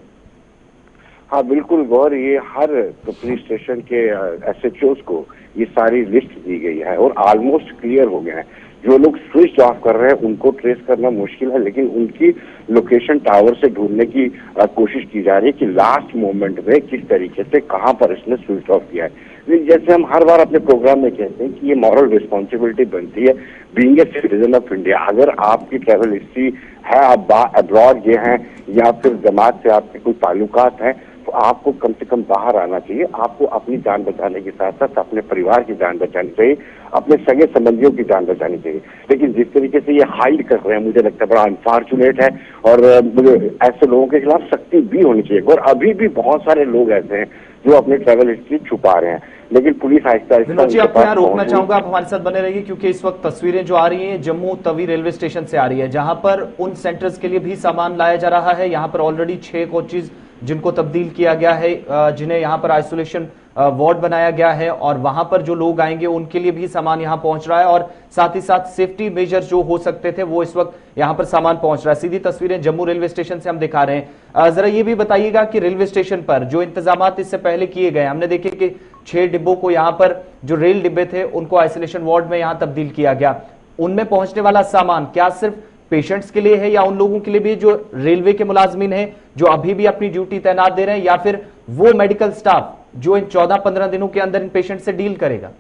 Speaker 5: हाँ बिल्कुल गौर, ये हर पुलिस स्टेशन के एसएचओस को ये सारी लिस्ट दी गई है और ऑलमोस्ट क्लियर हो गया है। जो लोग स्विच ऑफ कर रहे हैं उनको ट्रेस करना मुश्किल है, लेकिन उनकी लोकेशन टावर से ढूंढने की कोशिश की जा रही है कि लास्ट मोमेंट में किस तरीके से कहां पर इसने स्विच ऑफ किया है। जैसे हम हर बार अपने प्रोग्राम में कहते हैं कि ये मॉरल रिस्पॉन्सिबिलिटी बनती है being a citizen of India. अगर आपकी ट्रैवल हिस्ट्री है, आप अब्रॉड गए हैं या फिर जमात से आपके कोई ताल्लुकात हैं, तो आपको कम से कम बाहर आना चाहिए। आपको अपनी जान बचाने के साथ साथ अपने परिवार की जान बचानी चाहिए, अपने सगे संबंधियों की जान बचानी चाहिए। लेकिन जिस तरीके से ये हाइड कर रहे हैं, मुझे लगता है बड़ा अनफॉर्चुनेट है और मुझे ऐसे लोगों के खिलाफ सख्ती भी होनी चाहिए। और अभी भी बहुत सारे लोग ऐसे हैं जो अपनी ट्रैवल हिस्ट्री छुपा रहे हैं। लेकिन पुलिस आहिस्ता आहिस्ता
Speaker 1: विनोद जी,
Speaker 5: उनके
Speaker 1: आपको
Speaker 5: पास
Speaker 1: यहाँ रोकना
Speaker 5: पहुंच
Speaker 1: चाहूंगा, आप हमारे साथ बने रहिए, क्योंकि इस वक्त तस्वीरें जो आ रही हैं जम्मू तवी रेलवे स्टेशन से आ रही है, जहां पर उन सेंटर्स के लिए भी सामान लाया जा रहा है। यहाँ पर ऑलरेडी 6 कोचेज जिनको तब्दील किया गया है, जिन्हें यहाँ पर आइसोलेशन वार्ड बनाया गया है, और वहां पर जो लोग आएंगे उनके लिए भी सामान यहाँ पहुंच रहा है, और साथ ही साथ सेफ्टी मेजर्स जो हो सकते थे वो इस वक्त यहाँ पर सामान पहुंच रहा है। सीधी तस्वीरें जम्मू रेलवे स्टेशन से हम दिखा रहे हैं। जरा ये भी बताइएगा कि रेलवे स्टेशन पर जो इंतजाम इससे पहले किए गए, हमने देखे कि 6 डिब्बों को यहाँ पर, जो रेल डिब्बे थे उनको आइसोलेशन वार्ड में यहाँ तब्दील किया गया। उनमें पहुंचने वाला सामान क्या सिर्फ पेशेंट्स के लिए है, या उन लोगों के लिए भी जो रेलवे के मुलाजमीन हैं जो अभी भी अपनी ड्यूटी तैनात दे रहे हैं, या फिर वो मेडिकल स्टाफ जो इन 14-15 दिनों के अंदर इन पेशेंट से डील करेगा?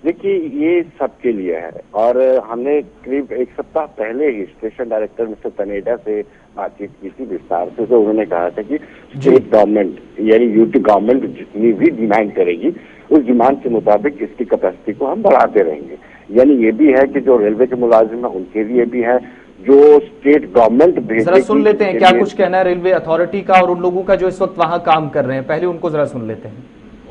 Speaker 5: देखिए, ये सबके लिए है, और हमने करीब 1 सप्ताह पहले ही स्टेशन डायरेक्टर मिस्टर तनेजा से बातचीत की थी विस्तार से। तो उन्होंने कहा था कि स्टेट गवर्नमेंट यानी यूटी गवर्नमेंट जितनी भी डिमांड करेगी उस डिमांड के मुताबिक इसकी कैपेसिटी को हम बढ़ाते रहेंगे। यानी ये भी है कि जो रेलवे के मुलाजिम है उनके लिए भी है, जो स्टेट गवर्नमेंट भेजेगी।
Speaker 1: जरा सुन लेते हैं क्या कुछ कहना है रेलवे अथॉरिटी का और उन लोगों का जो इस वक्त वहां काम कर रहे हैं, पहले उनको जरा सुन लेते हैं।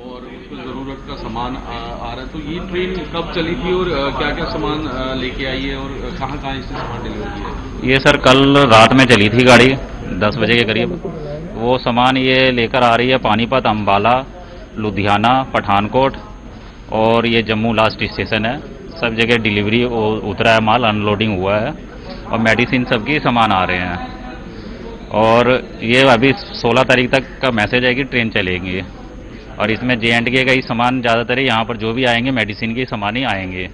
Speaker 6: और उसको जरूरत का सामान आ रहा है, तो ये ट्रेन कब चली थी और क्या क्या सामान लेके आई है और कहाँ कहाँ इससे सामान डिलीवर किया है?
Speaker 7: ये सर कल रात में चली थी गाड़ी 10 बजे के करीब। वो सामान ये लेकर आ रही है पानीपत, अम्बाला, लुधियाना, पठानकोट और ये जम्मू लास्ट स्टेशन है। सब जगह डिलीवरी उतरा है, माल अनलोडिंग हुआ है और मेडिसिन सबकी सामान आ रहे हैं। और ये अभी 16 तारीख तक का मैसेज है कि ट्रेन चलेंगी, और इसमें J&K का ही सामान ज़्यादातर है। यहाँ पर जो भी आएंगे मेडिसिन के सामान ही आएंगे।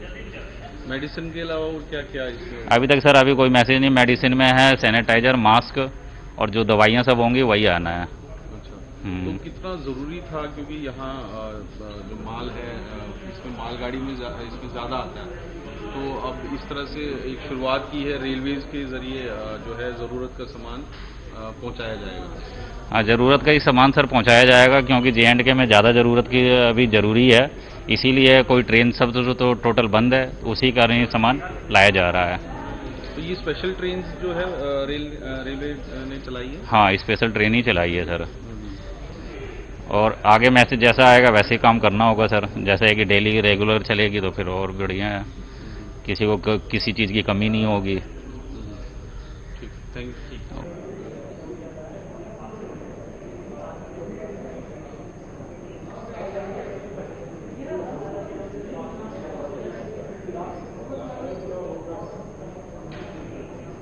Speaker 6: मेडिसिन के अलावा और क्या क्या इसमें?
Speaker 7: अभी तक सर अभी कोई मैसेज नहीं। मेडिसिन में है सैनिटाइजर, मास्क और जो दवाइयाँ सब होंगी वही आना है।
Speaker 6: तो कितना ज़रूरी था, क्योंकि यहाँ जो माल है इसमें मालगाड़ी में इसमें ज़्यादा आता है, तो अब इस तरह से एक शुरुआत की है रेलवेज के ज़रिए जो है ज़रूरत का सामान पहुँचाया जाएगा।
Speaker 7: हाँ, ज़रूरत का ही सामान सर पहुँचाया जाएगा, क्योंकि J&K में ज़्यादा ज़रूरत की अभी ज़रूरी है, इसीलिए कोई ट्रेन सब तो टोटल बंद है, उसी कारण ये सामान लाया जा रहा है।
Speaker 6: तो ये स्पेशल ट्रेन जो है रेलवे ने चलाई है?
Speaker 7: हाँ, स्पेशल ट्रेन ही चलाई है सर, और आगे मैसेज जैसा आएगा वैसे ही काम करना होगा सर। जैसे है कि डेली रेगुलर चलेगी तो फिर और बढ़िया है, किसी को किसी चीज़ की कमी नहीं होगी।
Speaker 6: ठीक, थैंक यू।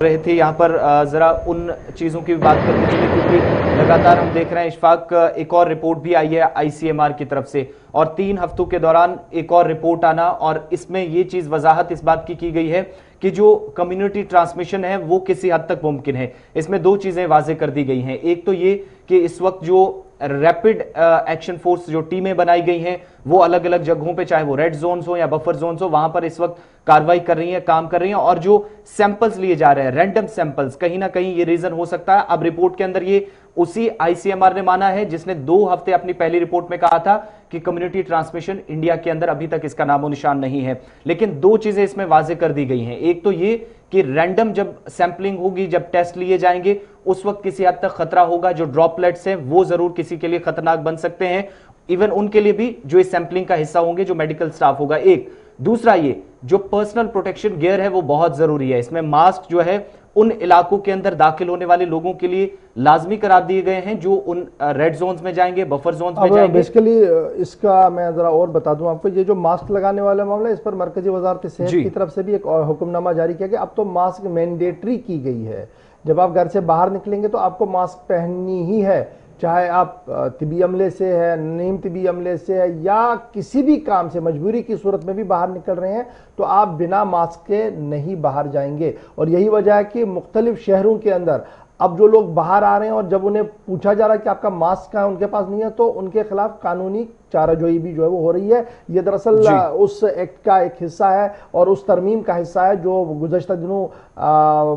Speaker 1: रहे थे यहाँ पर, जरा उन चीजों की बात करते चले, क्योंकि लगातार हम देख रहे हैं इशफाक, एक और रिपोर्ट भी आई है ICMR की तरफ से, और 3 हफ्तों के दौरान एक और रिपोर्ट आना, और इसमें ये चीज वजाहत इस बात की गई है कि जो कम्युनिटी ट्रांसमिशन है वो किसी हद तक मुमकिन है। इसमें 2 चीजें वाजे कर दी गई हैं। एक तो ये कि इस वक्त जो रैपिड एक्शन फोर्स जो टीमें बनाई गई हैं वो अलग अलग जगहों पे, चाहे वो रेड जोन्स हो या बफर जोन्स हो, वहां पर इस वक्त कार्रवाई कर रही हैं, काम कर रही हैं, और जो सैंपल्स लिए जा रहे हैं रैंडम सैंपल्स, कहीं ना कहीं ये रीजन हो सकता है। अब रिपोर्ट के अंदर ये उसी ICMR ने माना है जिसने 2 हफ्ते अपनी पहली रिपोर्ट में कहा था कि कम्युनिटी ट्रांसमिशन इंडिया के अंदर अभी तक इसका नामो निशान नहीं है। लेकिन 2 चीजें इसमें वाजे कर दी गई हैं। एक तो ये कि रैंडम जब सैंपलिंग होगी, जब टेस्ट लिए जाएंगे, उस वक्त किसी हद तक खतरा होगा। जो ड्रॉपलेट्स हैं वो जरूर किसी के लिए खतरनाक बन सकते हैं, इवन उनके लिए भी जो इस सैंपलिंग का हिस्सा होंगे, जो मेडिकल स्टाफ होगा। एक दूसरा, ये जो पर्सनल प्रोटेक्शन गियर है वो बहुत जरूरी है। इसमें मास्क जो है उन इलाकों के अंदर दाखिल होने वाले लोगों के लिए लाजमी करार दिए गए हैं जो उन रेड जोन्स में जाएंगे, बफर जोन्स में जाएंगे।
Speaker 2: बेसिकली इसका मैं जरा और बता दूं आपको, ये जो मास्क लगाने वाला मामला, इस पर मरकजी वजारत सेहत की तरफ से भी एक और हुक्मनामा जारी किया गया। अब तो मास्क मैंडेटरी की गई है। जब आप घर से बाहर निकलेंगे तो आपको मास्क पहननी ही है, चाहे आप तिबी अमले से है, नीम तिबी अमले से है, या किसी भी काम से मजबूरी की सूरत में भी बाहर निकल रहे हैं, तो आप बिना मास्क के नहीं बाहर जाएंगे। और यही वजह है कि मुख्तलिफ शहरों के अंदर अब जो लोग बाहर आ रहे हैं और जब उन्हें पूछा जा रहा है कि आपका मास्क कहाँ है, उनके पास नहीं है, तो उनके खिलाफ कानूनी चाराजोई भी जो है वो हो रही है। ये दरअसल उस एक्ट का एक हिस्सा है और उस तरमीम का हिस्सा है जो गुज़श्ता दिनों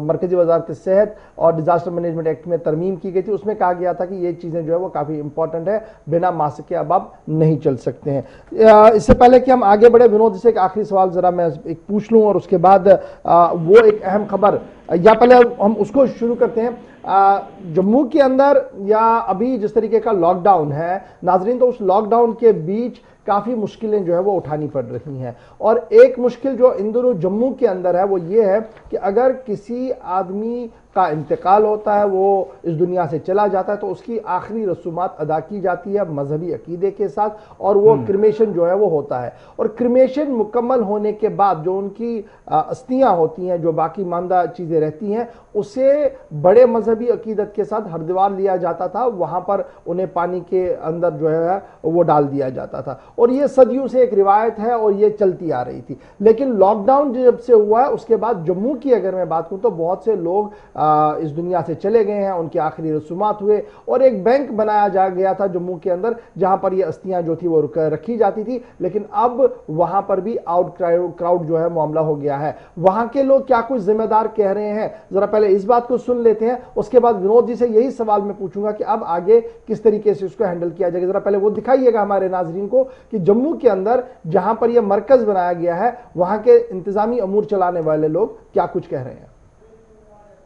Speaker 2: मरकजी वजारत सेहत और डिजास्टर मैनेजमेंट एक्ट में तरमीम की गई थी। उसमें कहा गया था कि ये चीज़ें जो है वो काफ़ी इंपॉर्टेंट है, बिना मास्क के अब आप नहीं चल सकते हैं। इससे पहले कि हम आगे बढ़े, विनोद से एक आखिरी सवाल ज़रा मैं एक पूछ लूँ और उसके बाद वो एक अहम खबर, या पहले हम उसको शुरू करते हैं। जम्मू के अंदर या अभी जिस तरीके का लॉकडाउन है नाजरीन, तो उस लॉकडाउन के बीच काफी मुश्किलें जो है वो उठानी पड़ रही हैं। और एक मुश्किल जो इन दोनों जम्मू के अंदर है वो ये है कि अगर किसी आदमी का इंतकाल होता है, वो इस दुनिया से चला जाता है, तो उसकी आखिरी रसूमात अदा की जाती है मजहबी अकीदे के साथ, और वो क्रिमेशन जो है वो होता है। और क्रिमेशन मुकम्मल होने के बाद जो उनकी अस्थियां होती हैं, जो बाकी मानदा चीजें रहती हैं, उसे बड़े मजहबी अकीदत के साथ हरिद्वार लिया जाता था, वहां पर उन्हें पानी के अंदर जो है वो डाल दिया जाता था। और ये सदियों से एक रिवायत है और ये चलती आ रही थी। लेकिन लॉकडाउन जब से हुआ है उसके बाद जम्मू की अगर मैं बात करूं तो बहुत से लोग इस दुनिया से चले गए हैं, उनकी आखिरी रसूमात हुए, और एक बैंक बनाया जा गया था जम्मू के अंदर जहां पर ये अस्थियां जो थी वो रखी जाती थी। लेकिन अब वहां पर भी आउट क्राउड जो है मामला हो गया है। वहां के लोग क्या कुछ जिम्मेदार कह रहे हैं, जरा पहले इस बात को सुन लेते हैं, उसके बाद विनोद जी से यही सवाल मैं पूछूंगा कि अब आगे किस तरीके से इसको हैंडल किया जाएगा। जरा पहले वो दिखाइएगा हमारे नाजरीन को कि जम्मू के अंदर जहां पर यह मरकज बनाया गया है वहां के इंतजामी अमूर चलाने वाले लोग क्या कुछ कह रहे हैं।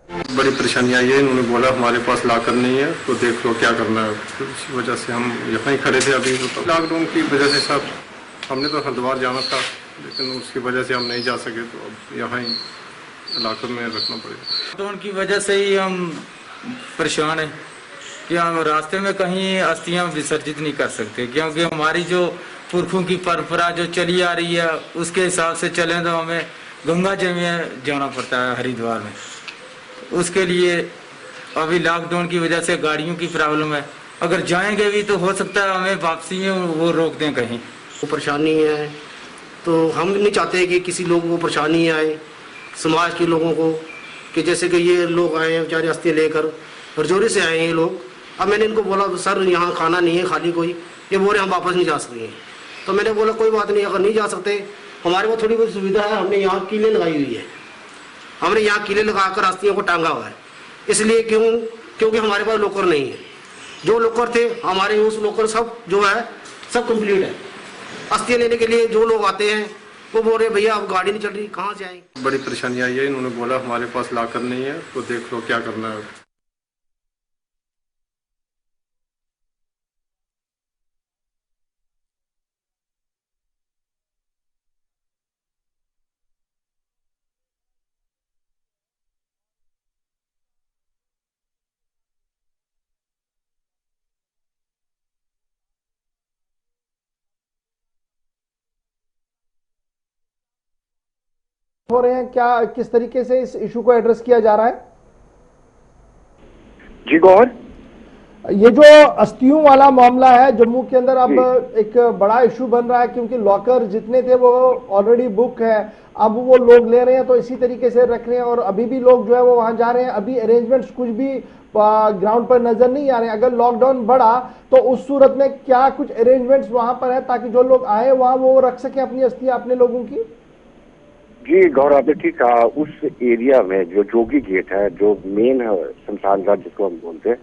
Speaker 8: बड़ी परेशानी आई है, इन्होंने बोला हमारे पास लाकर नहीं है तो देख लो क्या करना है। तो इसी वजह से हम यहाँ ही खड़े थे। अभी तो लॉकडाउन की वजह से सब हमने तो हरिद्वार जाना था, लेकिन उसकी वजह से हम नहीं जा सके, तो अब यहाँ ही लाकर में रखना पड़ेगा।
Speaker 9: लॉकडाउन की वजह से ही हम परेशान हैं कि हम रास्ते में कहीं अस्थियां विसर्जित नहीं कर सकते, क्योंकि हमारी जो पुरखों की परंपरा जो चली आ रही है उसके हिसाब से चलें तो हमें गंगा जी में जाना पड़ता है हरिद्वार में। उसके लिए अभी लॉकडाउन की वजह से गाड़ियों की प्रॉब्लम है, अगर जाएंगे भी तो हो सकता है हमें वापसी में वो रोक दें कहीं।
Speaker 10: वो परेशानी है तो हम नहीं चाहते कि किसी लोगों को परेशानी आए, समाज के लोगों को, कि जैसे कि ये लोग आए हैं बेचारे अस्थियां लेकर रजौरी से आए हैं ये लोग। अब मैंने इनको बोला सर यहाँ खाना नहीं है खाली कोई, ये बोल रहे हम वापस नहीं जा सकते। तो मैंने बोला कोई बात नहीं, अगर नहीं जा सकते हमारे पास थोड़ी बहुत सुविधा है, हमने यहाँ कीलें लगाई हुई है, हमने यहाँ कीलें लगाकर अस्थियों को टांगा हुआ है। इसलिए क्योंकि हमारे पास लोकर नहीं है। जो लोकर थे हमारे उस लोकर सब जो है सब कंप्लीट है। अस्थियां लेने के लिए जो लोग आते हैं वो बोल रहे भैया अब गाड़ी नहीं चल रही, कहाँ से आएंगे।
Speaker 8: बड़ी परेशानी आई है, इन्होंने बोला हमारे पास लाकर नहीं है तो देख लो क्या करना है।
Speaker 2: हो रहे हैं क्या, किस तरीके से इस इशू को एड्रेस किया जा रहा है?
Speaker 5: जी गौर,
Speaker 2: ये जो अस्थियों वाला मामला है जम्मू के अंदर अब एक बड़ा इशू बन रहा है, क्योंकि लॉकर जितने थे वो ऑलरेडी बुक है, अब वो लोग ले रहे हैं तो इसी तरीके से रख रहे हैं, और अभी भी लोग जो है वो वहां जा रहे हैं। अभी अरेंजमेंट्स कुछ भी ग्राउंड पर नजर नहीं आ रहे हैं। अगर लॉकडाउन बढ़ा तो उस सूरत में क्या कुछ अरेंजमेंट्स वहां पर है ताकि जो लोग आए वहां वो रख सके अपनी अस्थियां अपने लोगों की?
Speaker 5: जी गौर, आपने ठीक कहा। उस एरिया में जो जोगी गेट है, जो मेन है शमशान घाट जिसको हम बोलते हैं,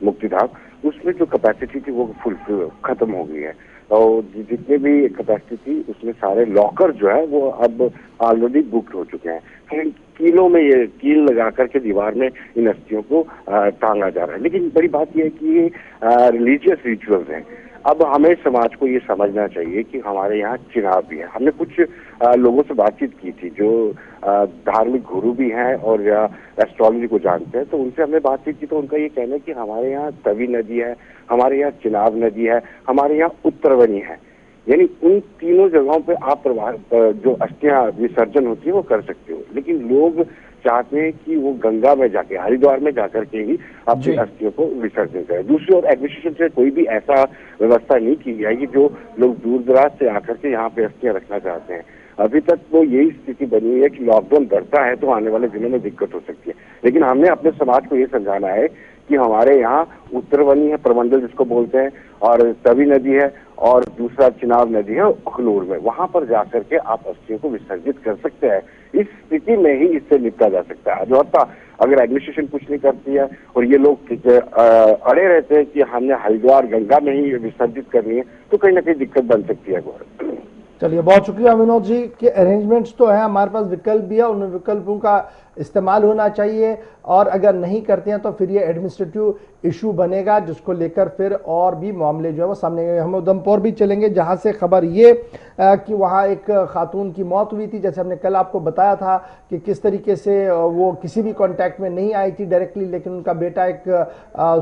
Speaker 5: मुक्तिधाम, उसमें जो कैपेसिटी थी वो फुल खत्म हो गई है। और जितने भी कैपेसिटी थी उसमें सारे लॉकर जो है वो अब ऑलरेडी बुक्ड हो चुके हैं। फिर कीलों में ये कील लगा करके दीवार में इन अस्थियों को टांगा जा रहा है। लेकिन बड़ी बात यह है कि ये रिलीजियस रिचुअल्स हैं। अब हमें समाज को ये समझना चाहिए कि हमारे यहाँ चुनाव भी है। हमने कुछ लोगों से बातचीत की थी जो धार्मिक गुरु भी हैं और एस्ट्रोलॉजी को जानते हैं, तो उनसे हमने बातचीत की तो उनका ये कहना है कि हमारे यहाँ तवी नदी है, हमारे यहाँ चिनाब नदी है, हमारे यहाँ उत्तरवनी है। यानी उन तीनों जगहों पे आप जो अस्थियां विसर्जन होती है वो कर सकते हो। लेकिन लोग चाहते हैं कि वो गंगा में जाके, हरिद्वार में जाकर के ही अपनी अस्थियों को विसर्जन करें। दूसरी ओर एडमिनिस्ट्रेशन से कोई भी ऐसा व्यवस्था नहीं की जाएगी जो लोग दूर दराज से आकर के यहाँ पे अस्थियां रखना चाहते हैं। अभी तक तो यही स्थिति बनी हुई है कि लॉकडाउन बढ़ता है तो आने वाले दिनों में दिक्कत हो सकती है। लेकिन हमने अपने समाज को ये समझाना है कि हमारे यहाँ उत्तरवनी है, प्रमंडल जिसको बोलते हैं, और तवी नदी है, और दूसरा चिनाब नदी है अखनूर में। वहां पर जाकर के आप अस्थियों को विसर्जित कर सकते हैं। इस स्थिति में ही इससे निपटा जा सकता है। अजौता अगर एडमिनिस्ट्रेशन कुछ नहीं करती है और ये लोग अड़े रहते हैं कि हमने हरिद्वार गंगा में ही विसर्जित करनी है, तो कहीं ना कहीं दिक्कत बन सकती है।
Speaker 2: चलिए, बहुत शुक्रिया विनोद जी के अरेंजमेंट्स तो है, हमारे पास विकल्प भी है, उन विकल्पों का इस्तेमाल होना चाहिए और अगर नहीं करते हैं तो फिर ये एडमिनिस्ट्रेटिव इशू बनेगा जिसको लेकर फिर और भी मामले जो है वो सामने आएंगे। हम उधमपुर भी चलेंगे जहां से खबर ये कि वहां एक खातून की मौत हुई थी। जैसे हमने कल आपको बताया था कि किस तरीके से वो किसी भी कांटेक्ट में नहीं आई थी डायरेक्टली, लेकिन उनका बेटा एक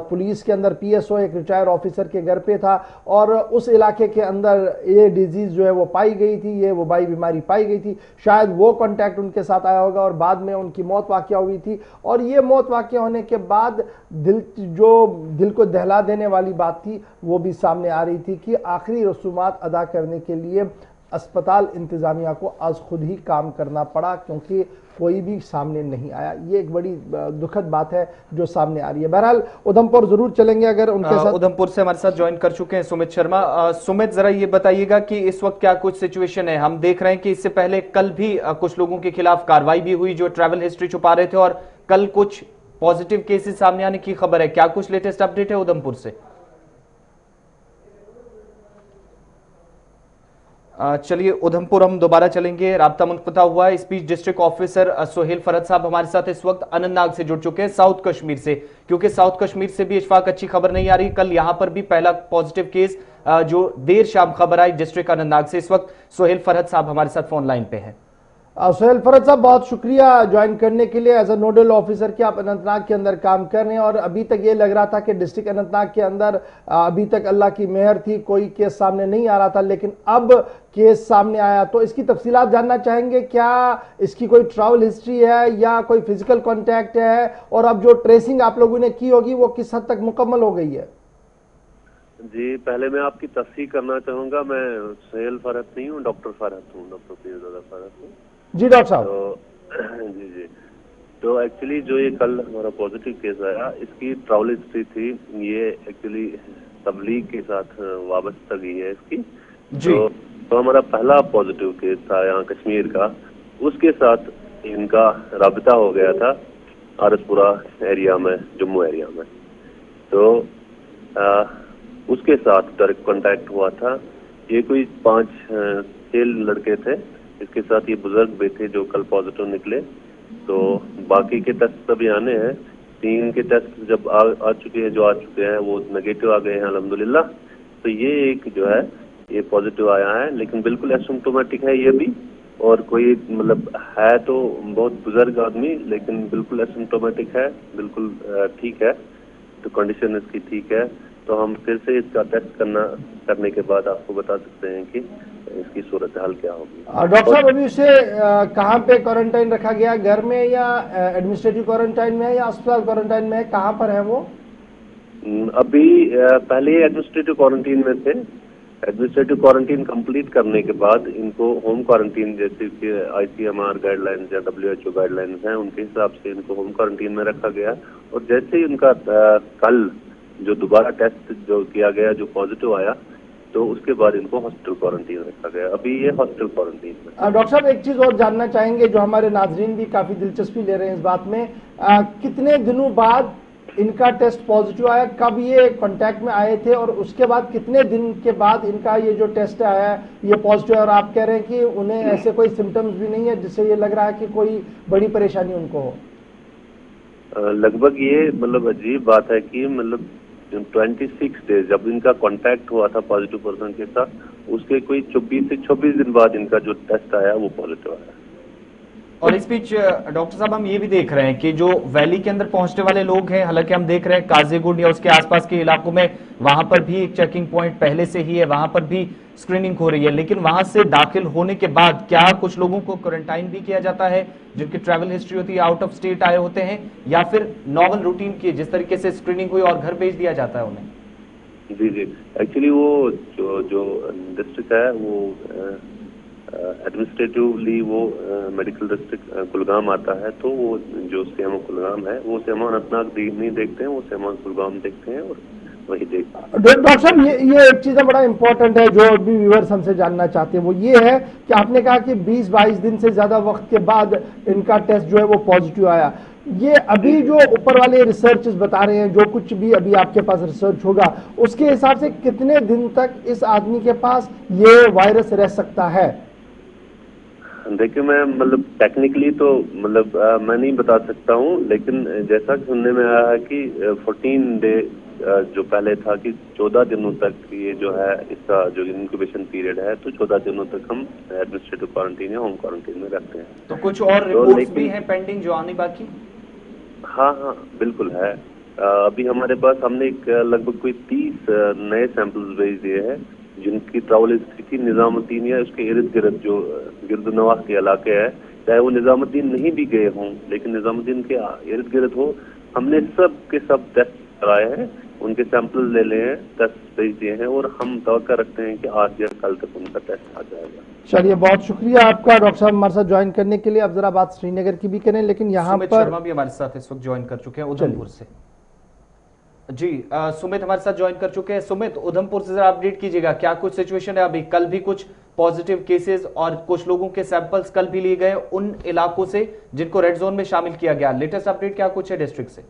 Speaker 2: पुलिस के अंदर PSO एक रिटायर्ड ऑफिसर के घर पे था और उस इलाके के अंदर ये डिजीज जो है वो पाई गई थी, ये वबाई बीमारी पाई गई थी। शायद वो कांटेक्ट उनके साथ आया होगा और बाद में उनकी मौत वाक़या हुई थी। और ये मौत वाक़या होने के बाद दिल को दहला देने वाली बात थी वो भी सामने आ रही थी कि आखिरी रसूमात अदा करने के लिए अस्पताल इंतजामिया को आज खुद ही काम करना पड़ा क्योंकि कोई भी सामने नहीं आया। ये एक बड़ी दुखद बात है जो सामने आ रही है। बहरहाल उधमपुर जरूर चलेंगे अगर उनके साथ।
Speaker 1: उधमपुर से हमारे साथ ज्वाइन कर चुके हैं सुमित शर्मा। सुमित, जरा ये बताइएगा कि इस वक्त क्या कुछ सिचुएशन है। हम देख रहे हैं कि इससे पहले कल भी कुछ लोगों के खिलाफ कार्रवाई भी हुई जो ट्रैवल हिस्ट्री छुपा रहे थे और कल कुछ पॉजिटिव केसेस सामने आने की खबर है। क्या कुछ लेटेस्ट अपडेट है उधमपुर से? चलिए, उधमपुर हम दोबारा चलेंगे। राब्ता मुनक़ता हुआ है। इस बीच डिस्ट्रिक्ट ऑफिसर सोहेल फरहत साहब हमारे साथ इस वक्त अनंतनाग से जुड़ चुके हैं, साउथ कश्मीर से, क्योंकि साउथ कश्मीर से भी इशफाक अच्छी खबर नहीं आ रही। कल यहां पर भी पहला पॉजिटिव केस जो देर शाम खबर आई डिस्ट्रिक्ट अनंतनाग से। इस वक्त सोहेल फरहत साहब हमारे साथ फोन लाइन पे हैं।
Speaker 2: सोहेल फरहत साहब, बहुत शुक्रिया ज्वाइन करने के लिए। एज अ नोडल ऑफिसर कि आप अनंतनाग के अंदर काम कर रहे हैं और अभी तक ये लग रहा था कि डिस्ट्रिक्ट अनंतनाग के अंदर अभी तक अल्लाह की मेहर थी, कोई केस सामने नहीं आ रहा था, लेकिन अब केस सामने आया। तो इसकी तफसीलात जानना चाहेंगे, क्या इसकी कोई ट्रैवल हिस्ट्री है या कोई फिजिकल कॉन्टैक्ट है और अब जो ट्रेसिंग आप लोगों ने की होगी वो किस हद तक मुकम्मल हो गई है?
Speaker 11: जी, पहले मैं आपकी तस्दीक करना चाहूँगा, मैं सोहेल फरहत नहीं हूँ, डॉक्टर फरहत हूँ, डॉक्टर पीरज़ादा फरहत हूँ।
Speaker 2: जी डॉक्टर साहब।
Speaker 11: तो जी तो एक्चुअली जो ये कल हमारा पॉजिटिव केस आया, इसकी ट्रैवल हिस्ट्री थी, ये एक्चुअली तबलीग के साथ वाबस्ता गई है इसकी। तो हमारा पहला पॉजिटिव केस था यहाँ कश्मीर का, उसके साथ इनका राबिता हो गया था आरसपुरा एरिया में, जम्मू एरिया में। तो उसके साथ डायरेक्ट कांटेक्ट हुआ था। ये कोई 5-6 लड़के थे, इसके साथ ये बुजुर्ग भी थे जो कल पॉजिटिव निकले। तो बाकी के टेस्ट अभी आने हैं, 3 के टेस्ट जब आ चुके हैं, जो आ चुके हैं वो नेगेटिव आ गए हैं अल्हम्दुलिल्लाह। तो ये एक जो है ये पॉजिटिव आया है, लेकिन बिल्कुल एसिम्प्टोमेटिक है ये भी, और कोई मतलब है तो बहुत बुजुर्ग आदमी, लेकिन बिल्कुल एसिम्प्टोमेटिक है, बिल्कुल ठीक है, तो कंडीशन इसकी ठीक है। तो हम फिर से इसका टेस्ट करने के बाद आपको बता सकते हैं कि इसकी सूरत हाल क्या होगी।
Speaker 2: डॉक्टर साहब, अभी उसे कहाँ पे क्वारंटाइन रखा गया, घर में या एडमिनिस्ट्रेटिव क्वारंटाइन में है या अस्पताल क्वारंटाइन में है, कहाँ पर है वो?
Speaker 11: अभी पहले एडमिनिस्ट्रेटिव क्वारंटीन में थे। एडमिनिस्ट्रेटिव क्वारंटीन कंप्लीट करने के बाद इनको होम क्वारंटीन, जैसे कि ICMR गाइडलाइंस या WHO गाइडलाइंस हैं, उनके हिसाब से इनको होम क्वारंटीन में रखा गया। और जैसे ही उनका कल जो दोबारा टेस्ट जो किया गया, जो पॉजिटिव आया, तो उसके बाद इनको हॉस्पिटल क्वारंटीन रखा गया। अभी ये हॉस्पिटल क्वारंटीन में।
Speaker 2: डॉक्टर साहब, एक चीज और जानना चाहेंगे, जो हमारे नाजरीन भी काफी दिलचस्पी ले रहे हैं इस बात में, कितने दिनों बाद इनका टेस्ट पॉजिटिव आया, कब ये कांटेक्ट में आए थे और उसके बाद कितने दिन के बाद इनका ये जो टेस्ट आया ये पॉजिटिव है? और आप कह रहे हैं कि उन्हें ऐसे कोई सिम्टम्स भी नहीं है जिससे ये लग रहा है कि कोई बड़ी परेशानी उनको हो?
Speaker 11: लगभग ये मतलब अजीब बात है कि मतलब 26 डेज जब इनका कांटेक्ट हुआ था पॉजिटिव पर्सन के साथ, उसके कोई 24 से 26 दिन बाद इनका जो टेस्ट आया वो पॉजिटिव आया।
Speaker 1: और इस बीच डॉक्टर साहब, हम ये भी देख रहे हैं कि जो वैली के अंदर पहुंचने वाले लोग हैं, हालांकि हम देख रहे हैं काजीगुंड या उसके आसपास के इलाकों में वहां पर भी एक चेकिंग पॉइंट पहले से ही है, वहां पर भी स्क्रीनिंग हो रही है, लेकिन वहां से दाखिल होने के बाद क्या कुछ लोगों को क्वारंटाइन भी किया जाता है जिनकी ट्रैवल हिस्ट्री होती है, आउट ऑफ स्टेट आए होते हैं, या फिर नॉर्मल रूटीन की जिस तरीके से स्क्रीनिंग हुई और घर भेज दिया जाता है उन्हें?
Speaker 11: जी एक्चुअली वो जो डिस्ट्रिक्ट है वो एडमिनिस्ट्रेटिवली वो मेडिकल डिस्ट्रिक्ट कुलगाम आता है। तो वो जो सेमा कुलगाम है वो सेमा अनंतनाग नहीं देखते हैं, वो सेमा कुलगाम देखते हैं और वही देखते हैं।
Speaker 2: डॉक्टर साहब, ये एक चीज बड़ा इंपॉर्टेंट है जो अभी व्यूअर्स हमसे जानना चाहते हैं, वो ये है कि आपने कहा कि 20-22 दिन से ज्यादा वक्त के बाद इनका टेस्ट जो है वो पॉजिटिव आया। ये अभी जो ऊपर वाले रिसर्चर्स बता रहे हैं, जो कुछ भी अभी आपके पास रिसर्च होगा, उसके हिसाब से कितने दिन तक इस आदमी के पास ये वायरस रह सकता है?
Speaker 11: देखिए, मैं मतलब टेक्निकली तो मतलब मैं नहीं बता सकता हूँ, लेकिन जैसा कि सुनने में आया है कि 14 डे जो पहले था कि 14 दिनों तक ये जो है इसका जो इंक्यूबेशन पीरियड है, तो 14 दिनों तक हम एडमिनिस्ट्रेटिव क्वारंटीन या होम क्वारंटीन में रखते हैं।
Speaker 1: तो कुछ और रिपोर्ट्स भी हैं पेंडिंग जो आनी बाकी?
Speaker 11: हाँ बिल्कुल है। अभी हमारे पास हमने एक लगभग कोई 30 नए सैंपल्स भेज दिए हैं, जिनकी ट्रैवल हिस्ट्री की निजामुद्दीन या उसके इर्द गिर्द जो गिरदनवाह के इलाके हैं, चाहे वो निजामुद्दीन नहीं भी गए हों लेकिन निजामुद्दीन के इर्द गिर्द हो, हमने सब के सब टेस्ट कराए हैं, उनके सैंपल ले लिए हैं, टेस्ट भेज दिए हैं और हम तवक्का रखते हैं कि आज या कल तक उनका टेस्ट आ जाएगा।
Speaker 2: चलिए, बहुत शुक्रिया आपका डॉक्टर साहब हमारे साथ ज्वाइन करने के लिए। अब जरा बात श्रीनगर की भी करें, लेकिन यहाँ पर
Speaker 1: शर्मा भी हमारे साथ इस वक्त ज्वाइन कर चुके हैं उधमपुर से। जी सुमित हमारे साथ ज्वाइन कर चुके हैं। सुमित, उधमपुर से जरा अपडेट कीजिएगा, क्या कुछ सिचुएशन है अभी? कल भी कुछ पॉजिटिव केसेस और कुछ लोगों के सैंपल्स कल भी लिए गए उन इलाकों से जिनको रेड जोन में शामिल किया गया। लेटेस्ट अपडेट क्या कुछ है डिस्ट्रिक्ट से?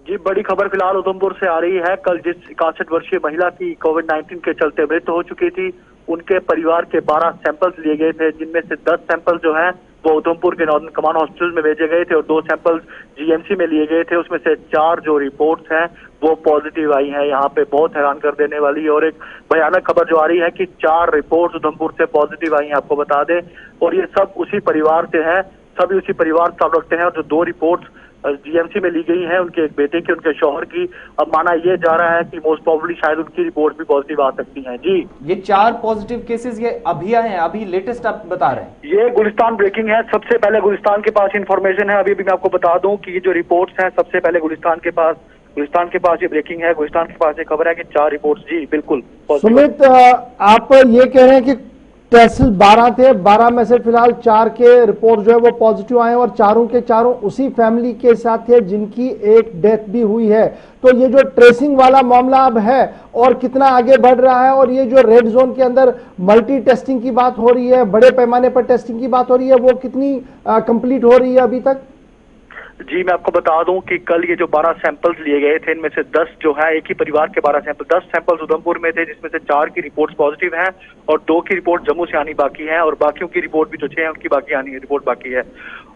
Speaker 12: जी, बड़ी खबर फिलहाल उधमपुर से आ रही है। कल जिस 61 वर्षीय महिला की कोविड-19 के चलते मृत्यु हो चुकी थी, उनके परिवार के 12 सैंपल्स लिए गए थे, जिनमें से 10 सैंपल जो है वो उधमपुर के नॉर्दर्न कमांड हॉस्पिटल में भेजे गए थे और 2 सैंपल्स जीएमसी में लिए गए थे। उसमें से 4 जो रिपोर्ट्स हैं वो पॉजिटिव आई हैं। यहाँ पे बहुत हैरान कर देने वाली और एक भयानक खबर जो आ रही है कि 4 रिपोर्ट्स उधमपुर से पॉजिटिव आई हैं, आपको बता दें, और ये सब उसी परिवार से हैं, सभी उसी परिवार से रखते हैं। और जो 2 रिपोर्ट्स जीएमसी में ली गई हैं, उनके एक बेटे की, उनके शौहर की, अब माना यह जा रहा है कि मोस्ट प्रोबेबली शायद उनकी रिपोर्ट भी पॉजिटिव आ सकती हैं। जी,
Speaker 1: ये 4 पॉजिटिव केसेस ये अभी आए हैं, अभी लेटेस्ट आप बता रहे हैं?
Speaker 12: ये गुलिस्तान ब्रेकिंग है। सबसे पहले गुलिस्तान के पास इंफॉर्मेशन है। अभी भी मैं आपको बता दूं कि ये जो रिपोर्ट्स हैं सबसे पहले गुलिस्तान के पास ये ब्रेकिंग है। गुलिस्तान के पास ये खबर है कि 4 रिपोर्ट्स जी बिल्कुल पॉजिटिव।
Speaker 2: सुमित, आप ये कह रहे हैं कि टेस्ट 12 थे, 12 में से फिलहाल 4 के रिपोर्ट जो है वो पॉजिटिव आए और चारों के चारों उसी फैमिली के साथ थे जिनकी एक डेथ भी हुई है। तो ये जो ट्रेसिंग वाला मामला अब है और कितना आगे बढ़ रहा है, और ये जो रेड जोन के अंदर मल्टी टेस्टिंग की बात हो रही है, बड़े पैमाने पर टेस्टिंग की बात हो रही है, वो कितनी कंप्लीट हो रही है अभी तक?
Speaker 12: जी, मैं आपको बता दूं कि कल ये जो 12 सैंपल्स लिए गए थे, इनमें से 10 जो है एक ही परिवार के 12 सैंपल, 10 सैंपल्स उधमपुर में थे, जिसमें से 4 की रिपोर्ट्स पॉजिटिव हैं और 2 की रिपोर्ट जम्मू से आनी बाकी है और बाकियों की रिपोर्ट भी जो 6 है उनकी बाकी आनी है, रिपोर्ट बाकी है।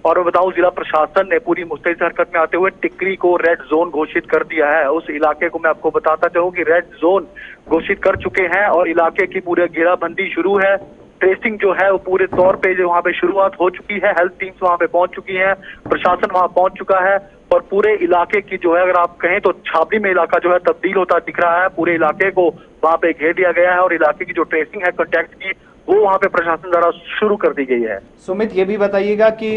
Speaker 12: और मैं बताऊं, जिला प्रशासन ने पूरी मुस्तैद हरकत में आते हुए टिकरी को रेड जोन घोषित कर दिया है। उस इलाके को मैं आपको बताता चाहूँ कि रेड जोन घोषित कर चुके हैं और इलाके की पूरी घेराबंदी शुरू है। ट्रेसिंग जो है वो पूरे तौर पे जो वहाँ पे शुरुआत हो चुकी है। हेल्थ टीम्स वहाँ पे पहुंच चुकी हैं, प्रशासन वहाँ पहुंच चुका है और पूरे इलाके की जो है, अगर आप कहें तो छावनी में इलाका जो है तब्दील होता दिख रहा है। पूरे इलाके को वहाँ पे घेर दिया गया है और इलाके की जो ट्रेसिंग है कॉन्टैक्ट की, वो वहाँ पे प्रशासन द्वारा शुरू कर दी गई है।
Speaker 1: सुमित, ये भी बताइएगा कि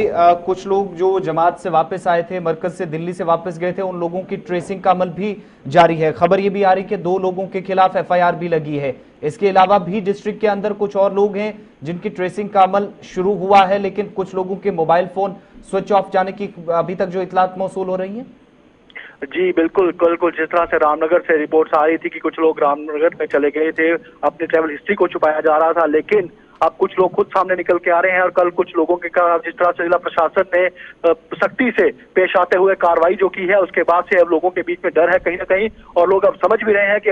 Speaker 1: कुछ लोग जो जमात से वापस आए थे, मरकज से दिल्ली से वापस गए थे, उन लोगों की ट्रेसिंग का अमल भी जारी है। खबर ये भी आ रही कि 2 लोगों के खिलाफ एफआईआर भी लगी है। इसके अलावा भी डिस्ट्रिक्ट के अंदर कुछ और लोग हैं जिनकी ट्रेसिंग का अमल शुरू हुआ है, लेकिन कुछ लोगों के मोबाइल फोन स्विच ऑफ जाने की अभी तक जो इतलात मौसूल हो रही है।
Speaker 12: जी बिल्कुल, कल को जिस तरह से रामनगर से रिपोर्ट्स आ रही थी कि कुछ लोग रामनगर में चले गए थे, अपनी ट्रैवल हिस्ट्री को छुपाया जा रहा था, लेकिन अब कुछ लोग खुद सामने निकल के आ रहे हैं और कल कुछ लोगों के जिस तरह से जिला प्रशासन ने सख्ती से पेश आते हुए कार्रवाई जो की है, उसके बाद से अब लोगों के बीच में डर है कहीं ना कहीं, और लोग अब समझ भी रहे हैं कि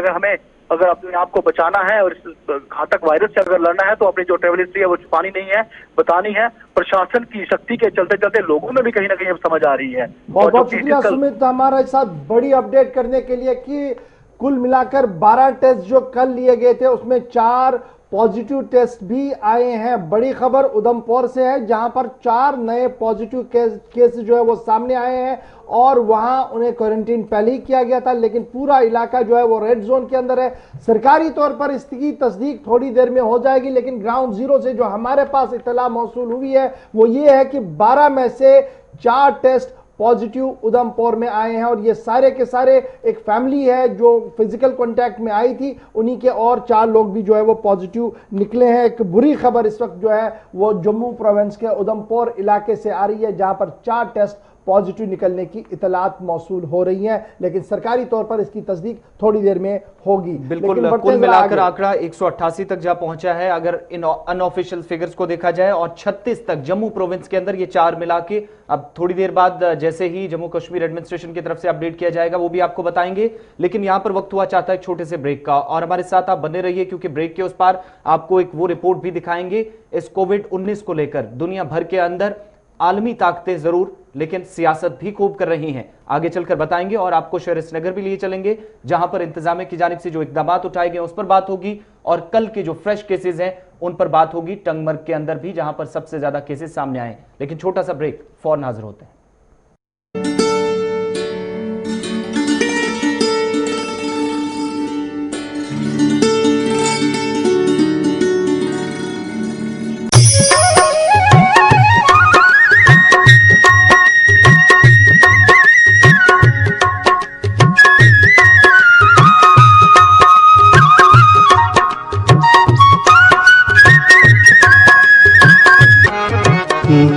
Speaker 12: अगर अपने आप को बचाना है और इस घातक वायरस से अगर लड़ना है तो अपनी जो ट्रैवल हिस्ट्री है वो छुपानी नहीं है, बतानी है। प्रशासन की सख्ती के चलते चलते लोगों में भी कहीं ना कहीं अब समझ आ रही है।
Speaker 2: बहुत बहुत शुक्रिया सुमित हमारे साथ बड़ी अपडेट करने के लिए कि कुल मिलाकर 12 टेस्ट जो कल लिए गए थे उसमें 4 पॉजिटिव टेस्ट भी आए हैं। बड़ी खबर उधमपुर से है जहां पर 4 नए पॉजिटिव केस जो है वो सामने आए हैं और वहां उन्हें क्वारंटीन पहले ही किया गया था, लेकिन पूरा इलाका जो है वो रेड जोन के अंदर है। सरकारी तौर पर इसकी तस्दीक थोड़ी देर में हो जाएगी, लेकिन ग्राउंड जीरो से जो हमारे पास इत्तला मौसूल हुई है वो ये है कि 12 में से 4 टेस्ट पॉजिटिव उधमपुर में आए हैं और ये सारे के सारे एक फैमिली है जो फिजिकल कांटेक्ट में आई थी, उन्हीं के और 4 लोग भी जो है वो पॉजिटिव निकले हैं। एक बुरी खबर इस वक्त जो है वो जम्मू प्रोविंस के उधमपुर इलाके से आ रही है जहां पर 4 टेस्ट पॉजिटिव निकलने की इतलात मौसूल हो रही हैं, लेकिन सरकारी तौर पर इसकी तस्दीक थोड़ी देर में होगी।
Speaker 1: बिल्कुल, कुल मिलाकर आंकड़ा 188 तक जा पहुंचा है अगर इन अनऑफिशियल फिगर्स को देखा जाए, और 36 तक जम्मू प्रोविंस के अंदर ये 4 मिला के। अब थोड़ी देर बाद जैसे ही जम्मू कश्मीर एडमिनिस्ट्रेशन की तरफ से अपडेट किया जाएगा वो भी आपको बताएंगे, लेकिन यहां पर वक्त हुआ चाहता है एक छोटे से ब्रेक का, और हमारे साथ आप बने रहिए क्योंकि ब्रेक के उस पार आपको एक वो रिपोर्ट भी दिखाएंगे इस कोविड-19 को लेकर। दुनिया भर के अंदर आलमी ताकतें जरूर, लेकिन सियासत भी खूब कर रही हैं, आगे चलकर बताएंगे। और आपको शहर श्रीनगर भी लिए चलेंगे जहां पर इंतजामिया की जानिब से जो इकदाम उठाए गए उस पर बात होगी, और कल के जो फ्रेश केसेस हैं उन पर बात होगी, टंगमर्ग के अंदर भी जहां पर सबसे ज्यादा केसेस सामने आए। लेकिन छोटा सा ब्रेक, फौरन हाजिर होते हैं।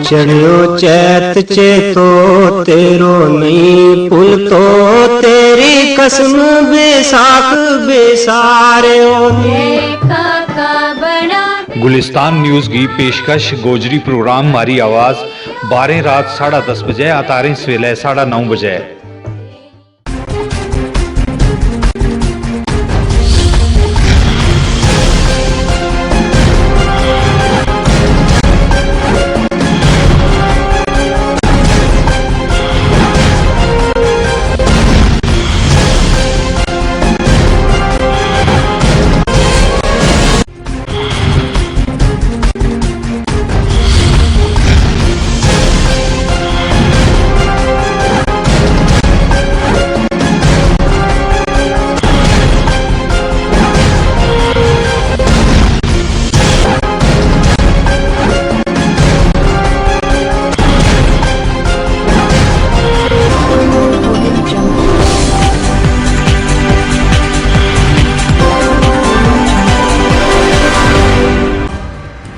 Speaker 13: चढ़ियो चैत चेतो तेरो नहीं पुल तो तेरी कसम बेसाख बेसारियो।
Speaker 14: गुलिस्तान न्यूज की पेशकश गोजरी प्रोग्राम मारी आवाज 12 रात 10:30 बजे, आतारें सवेले 9:30 बजे।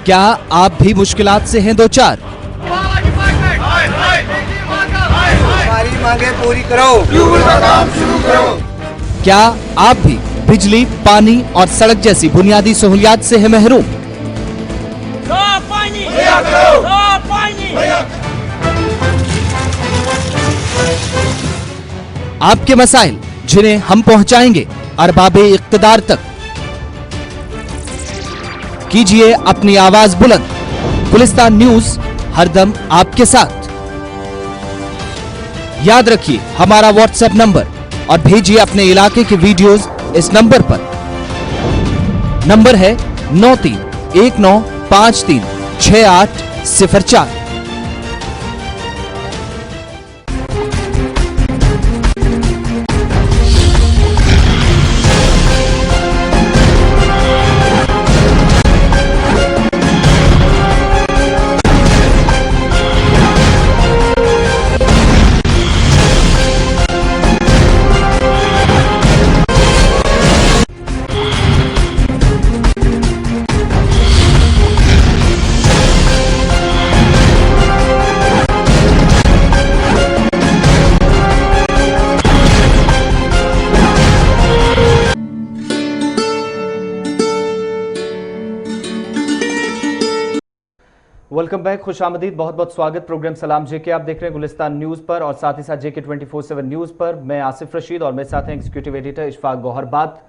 Speaker 15: क्या आप भी मुश्किलात से हैं दो चार?
Speaker 16: हमारी मांगे पूरी करो, ट्यूबवेल का काम शुरू करो।
Speaker 15: क्या आप भी बिजली, पानी और सड़क जैसी बुनियादी सहूलियात से हैं महरूम? आपके मसाइल जिन्हें हम पहुंचाएंगे अरबाबे इख्तिदार तक। कीजिए अपनी आवाज बुलंद, गुलिस्तान न्यूज हरदम आपके साथ। याद रखिए हमारा व्हाट्सएप नंबर और भेजिए अपने इलाके के वीडियोस इस नंबर पर। नंबर है 9319536804।
Speaker 1: वेलकम बैक, खुशामदीद, बहुत बहुत स्वागत। प्रोग्राम सलाम जेके आप देख रहे हैं गुलिस्तान न्यूज पर और साथ ही साथ जेके 24/7 न्यूज पर। मैं आसिफ रशीद और मेरे साथ हैं एग्जीक्यूटिव एडिटर इशफाक गौहर। बात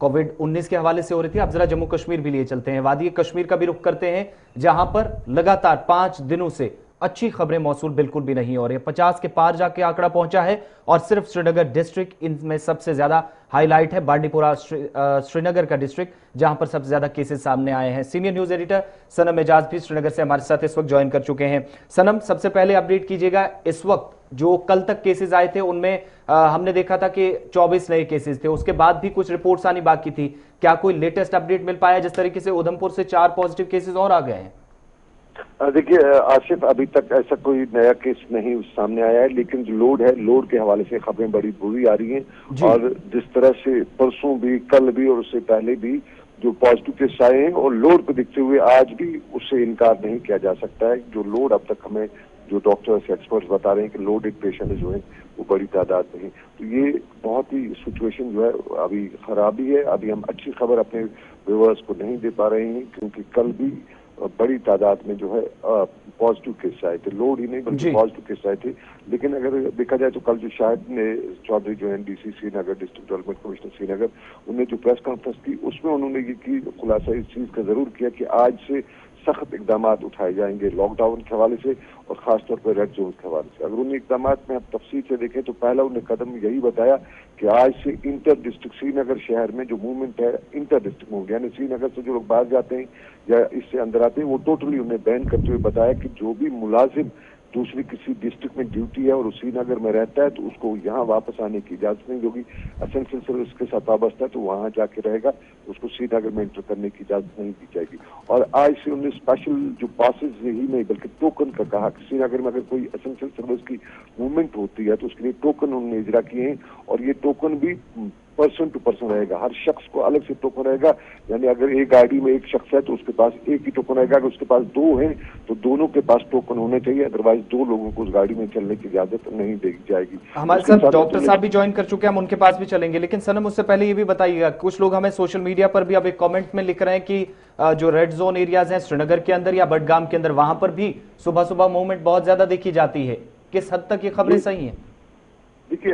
Speaker 1: कोविड-19 के हवाले से हो रही थी, अब जरा जम्मू कश्मीर भी लिए चलते हैं। वादी कश्मीर का भी रुख करते हैं जहां पर लगातार 5 दिनों से अच्छी खबरें मौसूल बिल्कुल भी नहीं हो रही है। 50 के पार जाके आंकड़ा पहुंचा है और सिर्फ श्रीनगर डिस्ट्रिक्ट इनमें सबसे ज्यादा हाईलाइट है। बांडीपुरा श्रीनगर का डिस्ट्रिक्ट जहां पर सबसे ज्यादा केसेस सामने आए हैं। सीनियर न्यूज एडिटर सनम एजाज भी श्रीनगर से हमारे साथ इस वक्त ज्वाइन कर चुके हैं। सनम, सबसे पहले अपडेट कीजिएगा, इस वक्त जो कल तक केसेस आए थे उनमें हमने देखा था कि 24 नए केसेस थे, उसके बाद भी कुछ रिपोर्ट्स आनी बाकी थी। क्या कोई लेटेस्ट अपडेट मिल पाया? जिस तरीके से उधमपुर से 4 पॉजिटिव केसेस और आ गए हैं।
Speaker 5: देखिए आसिफ, अभी तक ऐसा कोई नया केस नहीं सामने आया है, लेकिन जो लोड है, लोड के हवाले से खबरें बड़ी बुरी आ रही हैं। और जिस तरह से परसों भी, कल भी और उससे पहले भी जो पॉजिटिव केस आए हैं और लोड को देखते हुए आज भी उससे इनकार नहीं किया जा सकता है। जो लोड अब तक हमें जो डॉक्टर्स एक्सपर्ट्स बता रहे हैं कि लोडेड पेशेंट जो है वो बड़ी तादाद में है। तो ये बहुत ही सिचुएशन जो है अभी खराबी है। अभी हम अच्छी खबर अपने व्यूअर्स को नहीं दे पा रहे हैं, क्योंकि कल भी बड़ी तादाद में जो है पॉजिटिव केस आए थे, लोड ही नहीं बल्कि पॉजिटिव केस आए थे। लेकिन अगर देखा जाए तो कल जो शाहिद ने चौधरी जो है DC Srinagar, district development commissioner Srinagar, उन्होंने जो प्रेस कॉन्फ्रेंस की उसमें उन्होंने ये की खुलासा इस चीज का जरूर किया कि आज से सख्त इकदाम उठाए जाएंगे लॉकडाउन के हवाले से और खासतौर पर रेड जोन के हवाले से। अगर उन इकदाम में आप तफसील से देखें तो पहला उन्हें कदम यही बताया कि आज से इंटर डिस्ट्रिक्ट श्रीनगर शहर में जो मूवमेंट है इंटर डिस्ट्रिक्ट मूवमेंट, यानी श्रीनगर से जो लोग बाहर जाते हैं या इससे अंदर आते हैं, वो टोटली उन्हें बैन करते हुए बताया कि जो भी मुलाजिम दूसरी किसी डिस्ट्रिक्ट में ड्यूटी है और श्रीनगर में रहता है तो उसको यहाँ वापस आने की इजाजत नहीं होगी। एसेंशियल सर्विस के साथ वाबस्ता है तो वहाँ जाके रहेगा, उसको श्रीनगर में एंटर करने की इजाजत नहीं दी जाएगी। और आज से उन्होंने स्पेशल जो पासेज ही नहीं बल्कि टोकन का कहा कि श्रीनगर में अगर कोई एसेंशियल सर्विस की मूवमेंट होती है तो उसके लिए टोकन उन्होंने इजरा किए हैं और ये टोकन भी पर्सन टू पर्सन रहेगा, हर शख्स को अलग से टोकन रहेगा। यानी अगर एक गाड़ी में एक शख्स है तो उसके पास एक ही टोकन रहेगा, अगर उसके पास दो हैं तो दोनों के पास टोकन होने चाहिए, अदरवाइज दो लोगों को उस गाड़ी में चलने की इजाजत नहीं दी जाएगी।
Speaker 1: हमारे साथ डॉक्टर साहब भी ज्वाइन कर चुके हैं, हम उनके पास भी चलेंगे। लेकिन सनम उससे पहले ये भी बताइएगा, कुछ लोग हमें सोशल मीडिया पर भी अब एक कॉमेंट में लिख रहे हैं कि जो रेड जोन एरियाज हैं श्रीनगर के अंदर या बडगाम के अंदर, वहां पर भी सुबह सुबह मूवमेंट बहुत ज्यादा देखी जाती है। किस हद तक ये खबरें सही हैं?
Speaker 5: देखिए,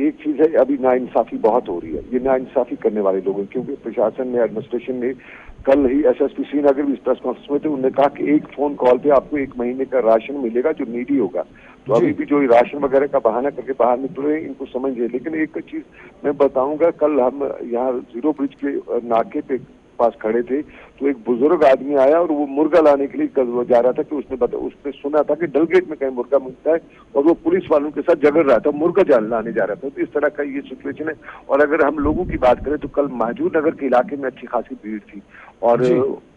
Speaker 5: एक चीज है, अभी नाइंसाफी बहुत हो रही है। ये नाइंसाफी करने वाले लोग हैं, क्योंकि प्रशासन ने, एडमिनिस्ट्रेशन ने कल ही एसएसपी श्रीनगर भी इस प्रेस कॉन्फ्रेंस में थे, उन्होंने कहा कि एक फोन कॉल पे आपको 1 महीने का राशन मिलेगा जो नीडी होगा। तो अभी भी जो राशन वगैरह का बहाना करके बाहर निकल रहे हैं इनको समझिए। लेकिन एक चीज मैं बताऊंगा, कल हम यहाँ जीरो ब्रिज के नाके पे पास खड़े थे तो एक बुजुर्ग आदमी आया और वो मुर्गा लाने के लिए जा रहा था कि उसने सुना था कि डलगेट में कहीं मुर्गा मिलता है और वो पुलिस वालों के साथ झगड़ रहा था, मुर्गा लाने जा रहा था। तो इस तरह का ये सिचुएशन है। और अगर हम लोगों की बात करें तो कल महजूर नगर के इलाके में अच्छी खासी भीड़ थी और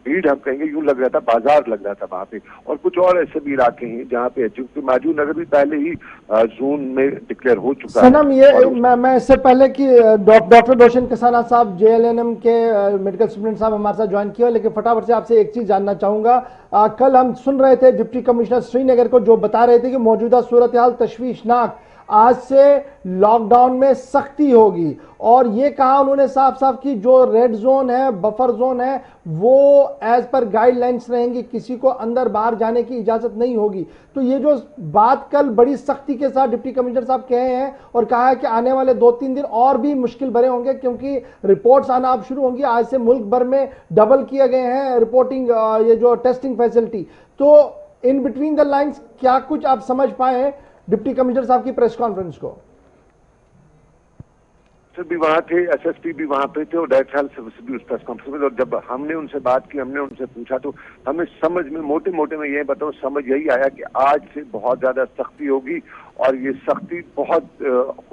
Speaker 5: भीड़ हम कहेंगे यूं लग रहा था बाजार लग रहा था वहां पे। और कुछ और ऐसे भी इलाके हैं जहाँ पे, चूंकि महजूर नगर भी पहले ही जोन में डिक्लेयर हो चुका है।
Speaker 2: सनम, ये मैं इससे पहले कि डॉक्टर रोशन किसाना साहब JLNM के मेडिकल स्टूडेंट साहब हमारे साथ ज्वाइन किया, लेकिन फटाफट से आपसे एक चीज जानना चाहूंगा। कल हम सुन रहे थे डिप्टी कमिश्नर श्रीनगर को जो बता रहे थे कि मौजूदा सूरत हाल तशवीशनाक, आज से लॉकडाउन में सख्ती होगी और ये कहा उन्होंने साफ साफ कि जो रेड जोन है, बफर जोन है, वो एज पर गाइडलाइंस रहेंगी, किसी को अंदर बाहर जाने की इजाजत नहीं होगी। तो ये जो बात कल बड़ी सख्ती के साथ डिप्टी कमिश्नर साहब कहे हैं और कहा है कि आने वाले 2-3 दिन और भी मुश्किल भरे होंगे क्योंकि रिपोर्ट्स आना अब शुरू होंगी। आज से मुल्क भर में डबल किए गए हैं रिपोर्टिंग, ये जो टेस्टिंग फैसिलिटी। तो इन बिटवीन द लाइन्स क्या कुछ आप समझ पाए डिप्टी कमिश्नर साहब की प्रेस कॉन्फ्रेंस को?
Speaker 5: भी वहाँ थे, एसएसपी भी वहाँ पे थे और डायरेक्टर हेल्थ सर्विस भी उस प्रेस कॉन्फ्रेंस में। और जब हमने उनसे बात की, हमने उनसे पूछा तो हमें समझ में मोटे मोटे में ये बताओ, समझ यही आया कि आज से बहुत ज्यादा सख्ती होगी और ये सख्ती बहुत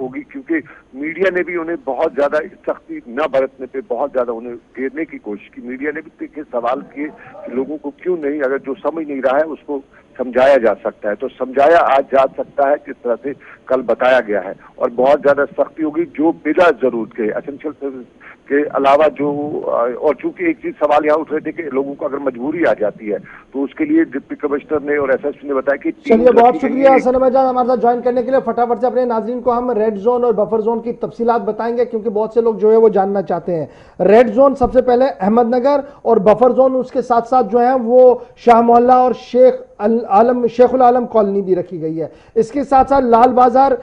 Speaker 5: होगी क्योंकि मीडिया ने भी उन्हें बहुत ज्यादा सख्ती न बरतने पे बहुत ज्यादा उन्हें घेरने की कोशिश की। मीडिया ने भी सवाल किए कि लोगों को क्यों नहीं, अगर जो समझ नहीं रहा है उसको समझाया जा सकता है, तो समझाया आज जा सकता है जिस तरह से कल बताया गया है। और बहुत ज्यादा सख्ती होगी जो बिना जरूरत के एसेंशियल सर्विस के अलावा जो, और चूंकि एक चीज सवाल यहाँ उठ रहे थे कि लोगों को अगर मजबूरी आ जाती है तो उसके लिए डिप्टी कमिश्नर ने और एसएसपी ने बताया कि
Speaker 2: चलिए, बहुत शुक्रिया सनम जान हमारे साथ ज्वाइन करने के लिए। फटाफट से अपने नाज़रीन को हम रेड जोन और बफर जोन की तफसीलात बताएंगे क्योंकि बहुत से लोग जो है वो जानना चाहते हैं। रेड जोन सबसे पहले अहमदनगर और बफर जोन उसके साथ साथ जो है वो शाह मोहल्ला और शेखुल आलम कॉलोनी भी रखी गई है। इसके साथ साथ लाल बाजार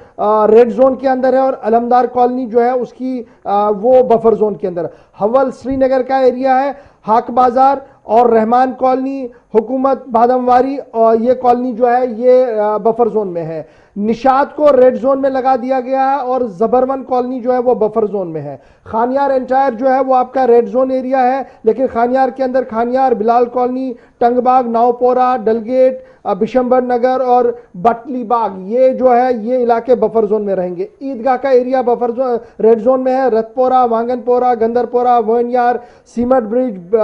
Speaker 2: रेड जोन के अंदर है और अलमदार कॉलोनी जो है उसकी वो बफर जोन के अंदर। हवल श्रीनगर का एरिया है, हाक बाजार और रहमान कॉलोनी, हुकूमत बादमवारी और ये कॉलोनी जो है ये बफर जोन में है। निशात को रेड जोन में लगा दिया गया है और जबरवन कॉलोनी जो है वो बफर जोन में है। खानियार एंटायर जो है वो आपका रेड जोन एरिया है, लेकिन खानियार के अंदर खानियार, बिलाल कॉलोनी, टंगबाग, नावपोरा, डलगेट, बिशंबर नगर और बटली बाग, ये जो है ये इलाके बफर जोन में रहेंगे। ईदगाह का area buffer zone red zone में है। रतपोरा, वांगनपोरा, गंदरपोरा, वनियार, सीमट ब्रिज,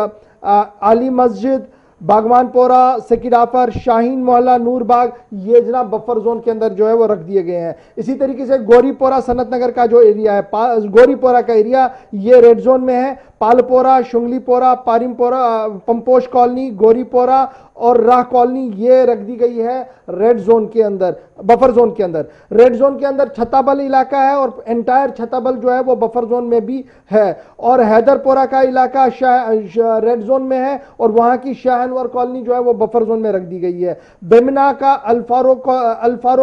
Speaker 2: आली मस्जिद, बागवानपोरा, सेकिडाफर, शाहीन मोहल्ला, नूरबाग, ये जनाब बफर जोन के अंदर जो है वो रख दिए गए हैं। इसी तरीके से गोरीपोरा सनत नगर का जो एरिया है, गोरीपोरा का एरिया ये रेड जोन में है। पालपोरा, शुंगलीपोरा, पारिमपोरा, पंपोश कॉलोनी, गोरीपोरा और राह कॉलोनी ये रख दी गई है रेड जोन के अंदर, बफर जोन के अंदर। रेड जोन के अंदर छत्ताबल इलाका है और एंटायर छत्ताबल जो है वो बफर जोन में भी है, और हैदरपुरा का इलाका रेड जोन में है और वहां की शाहनवर कॉलोनी जो है वो बफर जोन में रख दी गई है। बेमना का अल्फारो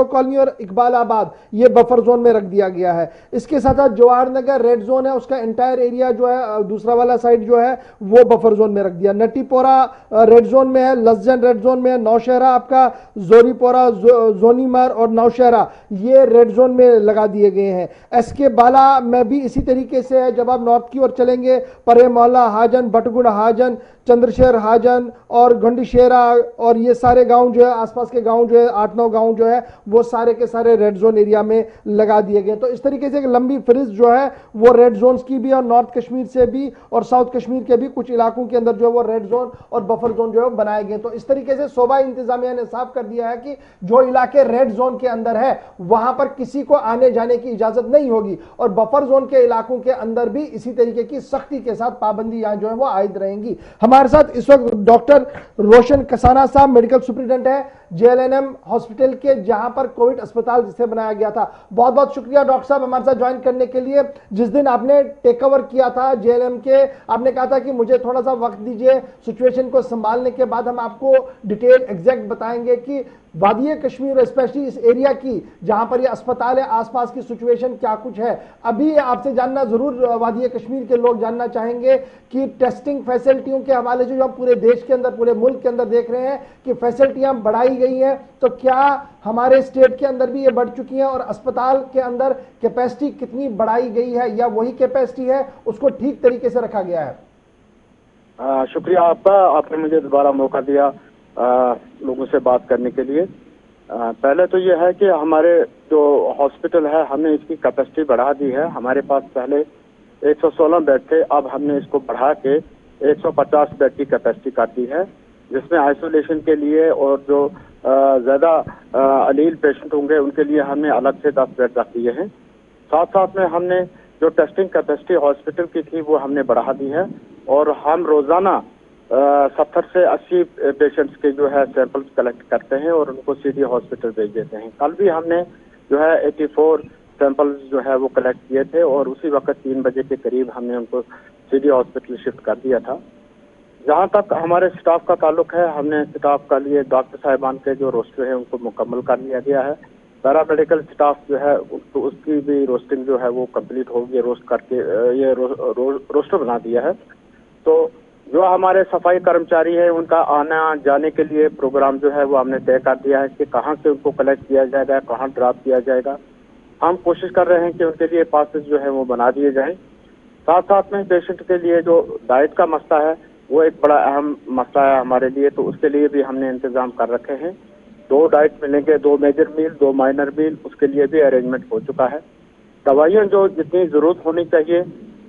Speaker 2: कॉलोनी और इकबालाबाद ये बफर जोन में रख दिया गया है। इसके साथ साथ जवाहर नगर रेड जोन है, उसका एंटायर एरिया जो है दूसरा वाला साइड जो है वो बफर जोन में रख दिया। नटीपोरा रेड जोन में है, लसजन रेड जोन में है, नौशहरा आपका जोरीपोरा, जोनीमर और नौशहरा ये रेड जोन में लगा दिए गए हैं। एसके बाला में भी इसी तरीके से है। जब आप नॉर्थ की ओर चलेंगे, परे मोहल्ला हाजन, बटगुड़ हाजन, चंद्रशेर हाजन और गंडीशेरा और ये सारे गांव जो है, आसपास के गांव जो है, 8-9 गांव जो है वो सारे के सारे रेड जोन एरिया में लगा दिए गए। तो इस तरीके से एक लंबी फहरिस्त जो है वो रेड जोन्स की भी और नॉर्थ कश्मीर से भी और साउथ कश्मीर के भी कुछ इलाकों के अंदर जो है वो रेड जोन और बफर जोन जो है बनाए गए। तो इस तरीके से सूबा इंतजामिया ने साफ कर दिया है कि जो इलाके रेड जोन के अंदर है वहां पर किसी को आने जाने की इजाजत नहीं होगी, और बफर जोन के इलाकों के अंदर भी इसी तरीके की सख्ती के साथ पाबंदी यहां जो है वो आयद रहेंगी। हमारे साथ इस वक्त डॉक्टर रोशन कसाना साहब मेडिकल सुपरिटेंडेंट है JLNM हॉस्पिटल के, जहां पर कोविड अस्पताल जिसे बनाया गया था। बहुत बहुत शुक्रिया डॉक्टर साहब हमारे साथ ज्वाइन करने के लिए। जिस दिन आपने टेक ओवर किया था JLNM के, आपने कहा था कि मुझे थोड़ा सा वक्त दीजिए, सिचुएशन को संभालने के बाद हम आपको डिटेल एग्जैक्ट बताएंगे कि वादी कश्मीर स्पेशली इस एरिया की जहां पर ये अस्पताल है आसपास की सिचुएशन क्या कुछ है। अभी आपसे जानना जरूर वादी कश्मीर के लोग जानना चाहेंगे कि टेस्टिंग फैसिलिटियों के हवाले से जो हम पूरे देश के अंदर, पूरे मुल्क के अंदर देख रहे हैं कि फैसिलिटियां बढ़ाई गई हैं, तो क्या हमारे स्टेट के अंदर भी ये बढ़ चुकी हैं और अस्पताल के अंदर कैपेसिटी कितनी बढ़ाई गई है या वही कैपेसिटी है, उसको ठीक तरीके से रखा गया है?
Speaker 17: शुक्रिया आपका, आपने मुझे दोबारा मौका दिया लोगों से बात करने के लिए। पहले तो ये है कि हमारे जो हॉस्पिटल है हमने इसकी कैपेसिटी बढ़ा दी है। हमारे पास पहले 116 बेड थे, अब हमने इसको बढ़ा के 150 बेड की कैपेसिटी कर दी है, जिसमें आइसोलेशन के लिए और जो ज्यादा अलील पेशेंट होंगे उनके लिए हमने अलग से 10 बेड रख दिए हैं। साथ साथ में हमने जो टेस्टिंग कैपेसिटी हॉस्पिटल की थी वो हमने बढ़ा दी है और हम रोजाना 70 से 80 पेशेंट्स के जो है सैंपल्स कलेक्ट करते हैं और उनको सीधी हॉस्पिटल भेज देते हैं। कल भी हमने जो है 84 सैंपल्स जो है वो कलेक्ट किए थे और उसी वक्त 3 बजे के करीब हमने उनको सीधी हॉस्पिटल शिफ्ट कर दिया था। जहां तक हमारे स्टाफ का ताल्लुक है, हमने स्टाफ का लिए डॉक्टर साहिबान के जो रोस्टर है उनको मुकम्मल कर लिया गया है। पैरा मेडिकल स्टाफ जो है तो उसकी भी रोस्टिंग जो है वो कंप्लीट होगी, रोस्ट करके ये रोस्टर बना दिया है। तो जो हमारे सफाई कर्मचारी है उनका आना जाने के लिए प्रोग्राम जो है वो हमने तय कर दिया है कि कहाँ से उनको कलेक्ट किया जाएगा, कहाँ ड्रॉप किया जाएगा। हम कोशिश कर रहे हैं कि उनके लिए पासेस जो है वो बना दिए जाएं। साथ साथ में पेशेंट के लिए जो डाइट का मसला है वो एक बड़ा अहम मसला है हमारे लिए, तो उसके लिए भी हमने इंतजाम कर रखे हैं। 2 डाइट मिलेंगे, 2 मेजर मील, 2 माइनर मील, उसके लिए भी अरेंजमेंट हो चुका है। दवाइयाँ जो जितनी जरूरत होनी चाहिए,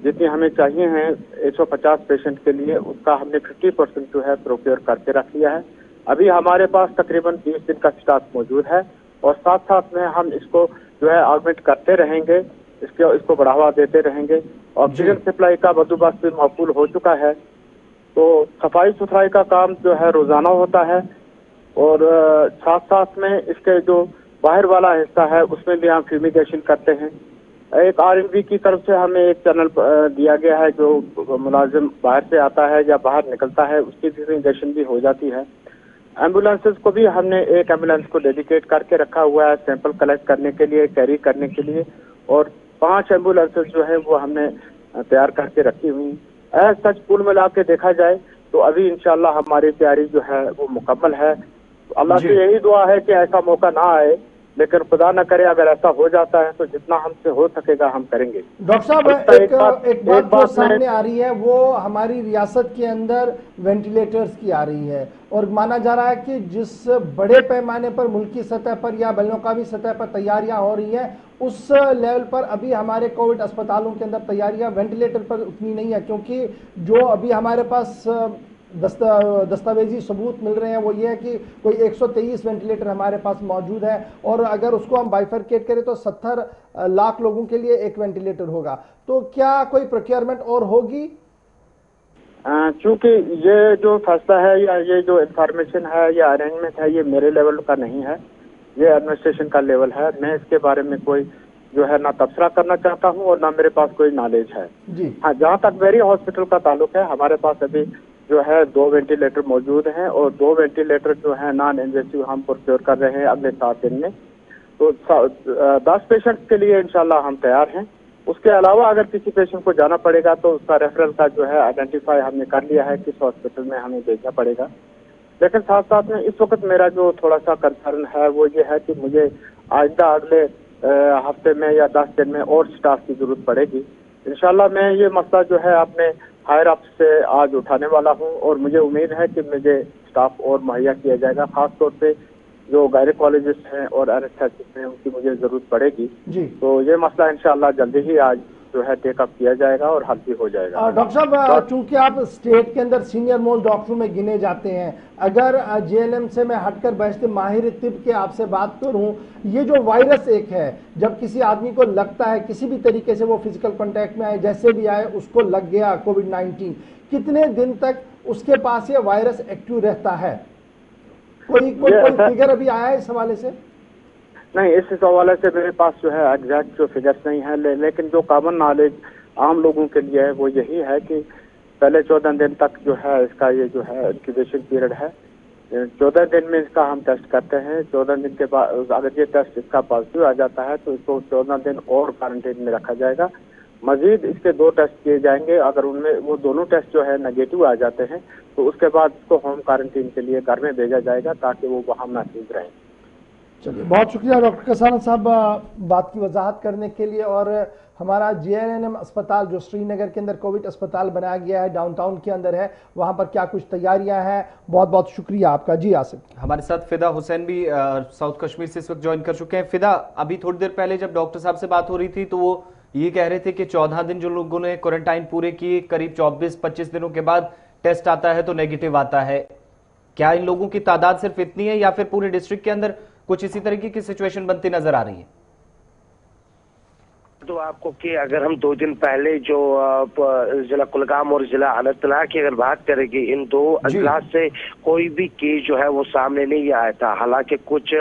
Speaker 17: जितनी हमें चाहिए हैं 150 पेशेंट के लिए, उसका हमने 50% जो है प्रोक्योर करके रख लिया है। अभी हमारे पास तकरीबन 20 दिन का स्टॉक मौजूद है और साथ साथ में हम इसको जो है ऑगमेंट करते रहेंगे, इसको बढ़ावा देते रहेंगे। ऑक्सीजन सप्लाई का बंदोबस्त भी मकबूल हो चुका है। तो सफाई सुथराई का काम जो है रोजाना होता है और साथ साथ में इसके जो बाहर वाला हिस्सा है उसमें भी हम फ्यूमिगेशन करते हैं। एक RMV की तरफ से हमें एक चैनल दिया गया है, जो मुलाजिम बाहर से आता है या बाहर निकलता है उसकी फ्यूमिगेशन भी हो जाती है। एम्बुलेंसेज को भी हमने एक एम्बुलेंस को डेडिकेट करके रखा हुआ है सैंपल कलेक्ट करने के लिए, कैरी करने के लिए, और 5 एम्बुलेंसेज जो है वो हमने तैयार करके रखी हुई। सच कुल मिला के देखा जाए तो अभी इंशाल्लाह हमारी तैयारी जो है वो मुकम्मल है। अल्लाह से यही दुआ है कि ऐसा मौका ना आए, लेकिन खुदा न करे अगर ऐसा हो जाता है तो जितना हमसे हो सकेगा हम करेंगे।
Speaker 2: डॉक्टर साहब एक बात जो सामने आ रही है वो हमारी रियासत के अंदर वेंटिलेटर्स की आ रही है और माना जा रहा है कि जिस बड़े पैमाने पर मुल्की सतह पर या बैनुल-अक़वामी सतह पर तैयारियां हो रही हैं उस लेवल पर अभी हमारे कोविड अस्पतालों के अंदर तैयारियां वेंटिलेटर पर उतनी नहीं है, क्योंकि जो अभी हमारे पास दस्तावेजी सबूत मिल रहे हैं वो ये है कि कोई 123 वेंटिलेटर हमारे पास मौजूद है और अगर उसको हम बाइफरकेट करें तो 70 लाख लोगों के लिए एक वेंटिलेटर होगा। तो क्या कोई प्रोक्योरमेंट और होगी?
Speaker 17: चूंकि ये जो फैसला है या ये जो इंफॉर्मेशन है या अरेंजमेंट है ये मेरे लेवल का नहीं है, ये एडमिनिस्ट्रेशन का लेवल है। मैं इसके बारे में कोई जो है ना तबसरा करना चाहता हूँ और ना मेरे पास कोई नॉलेज है
Speaker 2: जी।
Speaker 17: हाँ, जहाँ तक मेरी हॉस्पिटल का ताल्लुक है, हमारे पास अभी जो है 2 वेंटिलेटर मौजूद हैं और 2 वेंटिलेटर जो है नॉन इन्वेसिव हम प्रोक्योर कर रहे हैं अगले 7 दिन में। तो 10 पेशेंट्स के लिए इंशाल्लाह हम तैयार हैं। उसके अलावा अगर किसी पेशेंट को जाना पड़ेगा तो उसका रेफरल का जो है आइडेंटिफाई हमने कर लिया है किस हॉस्पिटल में हमें भेजना पड़ेगा। लेकिन साथ साथ में इस वक्त मेरा जो थोड़ा सा कंसर्न है वो ये है कि मुझे आइंदा अगले हफ्ते में या 10 दिन में और स्टाफ की जरूरत पड़ेगी। इंशाल्लाह मैं ये मसला जो है अपने हायर अप से आज उठाने वाला हूँ और मुझे उम्मीद है कि मुझे स्टाफ और मुहैया किया जाएगा, खासतौर पे जो गायनेकोलॉजिस्ट हैं और एनेस्थेसिस्ट हैं उनकी मुझे जरूरत पड़ेगी
Speaker 2: जी।
Speaker 17: तो ये मसला इंशाल्लाह जल्दी ही आज जो है टेकअप किया जाएगा और हल भी हो जाएगा।
Speaker 2: डॉक्टर साहब, चूंकि आप स्टेट के अंदर सीनियर मोस्ट डॉक्टरों में गिने जाते हैं, अगर जेएनएम से मैं हटकर बहसते माहिर तिब के आपसे बात करूं, ये जो वायरस एक है, जब किसी आदमी को लगता है किसी भी तरीके से वो फिजिकल कांटेक्ट में आए, जैसे भी आए, उसको लग गया कोविड-19, कितने दिन तक उसके पास ये वायरस एक्टिव रहता है? कोई फिगर अभी आया है इस हवाले से?
Speaker 17: नहीं, इस हवाले से मेरे पास जो है एग्जैक्ट जो फिगर्स नहीं है, लेकिन जो कॉमन नॉलेज आम लोगों के लिए है वो यही है कि पहले 14 दिन तक जो है इसका ये जो है इंक्यूबेशन पीरियड है। 14 दिन में इसका हम टेस्ट करते हैं। 14 दिन के बाद अगर ये टेस्ट इसका पॉजिटिव आ जाता है तो इसको 14 दिन और क्वारंटीन में रखा जाएगा। मजीद इसके 2 टेस्ट किए जाएंगे। अगर उनमें वो दोनों टेस्ट जो है नेगेटिव आ जाते हैं तो उसके बाद इसको होम क्वारंटीन के लिए घर में भेजा जाएगा ताकि वो वहाँ महफूज रहें।
Speaker 2: चलिए, बहुत शुक्रिया डॉक्टर कसाना साहब बात की वजाहत करने के लिए। और हमारा जेएनएम अस्पताल जो श्रीनगर के अंदर कोविड अस्पताल बनाया गया है, डाउनटाउन के अंदर है, वहां पर क्या कुछ तैयारियां हैं? बहुत बहुत शुक्रिया आपका। जी आसिफ,
Speaker 1: हमारे साथ फिदा हुसैन भी साउथ कश्मीर से इस वक्त ज्वाइन कर चुके हैं। फिदा, अभी थोड़ी देर पहले जब डॉक्टर साहब से बात हो रही थी तो वो ये कह रहे थे कि 14 दिन जो लोगों ने क्वारंटाइन पूरे किए, करीब 24-25 दिनों के बाद टेस्ट आता है तो नेगेटिव आता है। क्या इन लोगों की तादाद सिर्फ इतनी है या फिर पूरे डिस्ट्रिक्ट के अंदर कुछ इसी तरीके की सिचुएशन बनती नजर आ रही है?
Speaker 5: तो आपको कि अगर हम 2 दिन पहले जो जिला कुलगाम और जिला अनंतनाग की अगर बात करेंगे, इन 2 अजलास से कोई भी केस जो है वो सामने नहीं आया था। हालांकि कुछ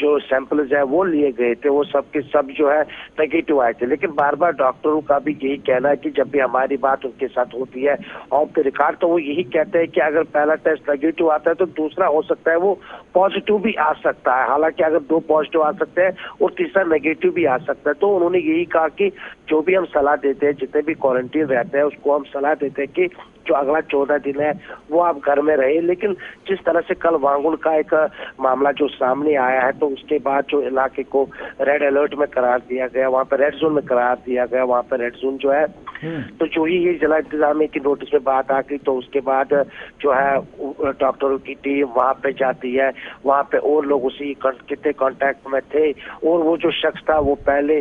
Speaker 5: जो सैंपल्स है वो लिए गए थे, वो सब के सब जो है नेगेटिव आए थे। लेकिन बार बार डॉक्टरों का भी यही कहना है कि जब भी हमारी बात उनके साथ होती है ऑफ द रिकॉर्ड तो वो यही कहते हैं कि अगर पहला टेस्ट नेगेटिव आता है तो दूसरा हो सकता है वो पॉजिटिव भी आ सकता है। हालांकि अगर 2 पॉजिटिव आ सकते हैं और तीसरा नेगेटिव भी आ सकता है। तो उन्होंने यही कहा कि जो भी हम सलाह देते हैं, जितने भी क्वारंटीन रहते हैं उसको हम सलाह देते हैं कि जो अगला 14 दिन है वो आप घर में रहे। लेकिन जिस तरह से कल वांगुल का एक मामला जो सामने आया है तो उसके बाद जो इलाके को रेड अलर्ट में करार दिया गया, वहाँ पे रेड जोन में करार दिया गया, वहाँ पे रेड जोन जो है तो जो ही ये जिला इंतजामिया की नोटिस में बात आ गई तो उसके बाद जो है डॉक्टरों की टीम वहाँ पे जाती है। वहाँ पे और लोग उसी कितने कांटेक्ट में थे और वो जो शख्स था वो पहले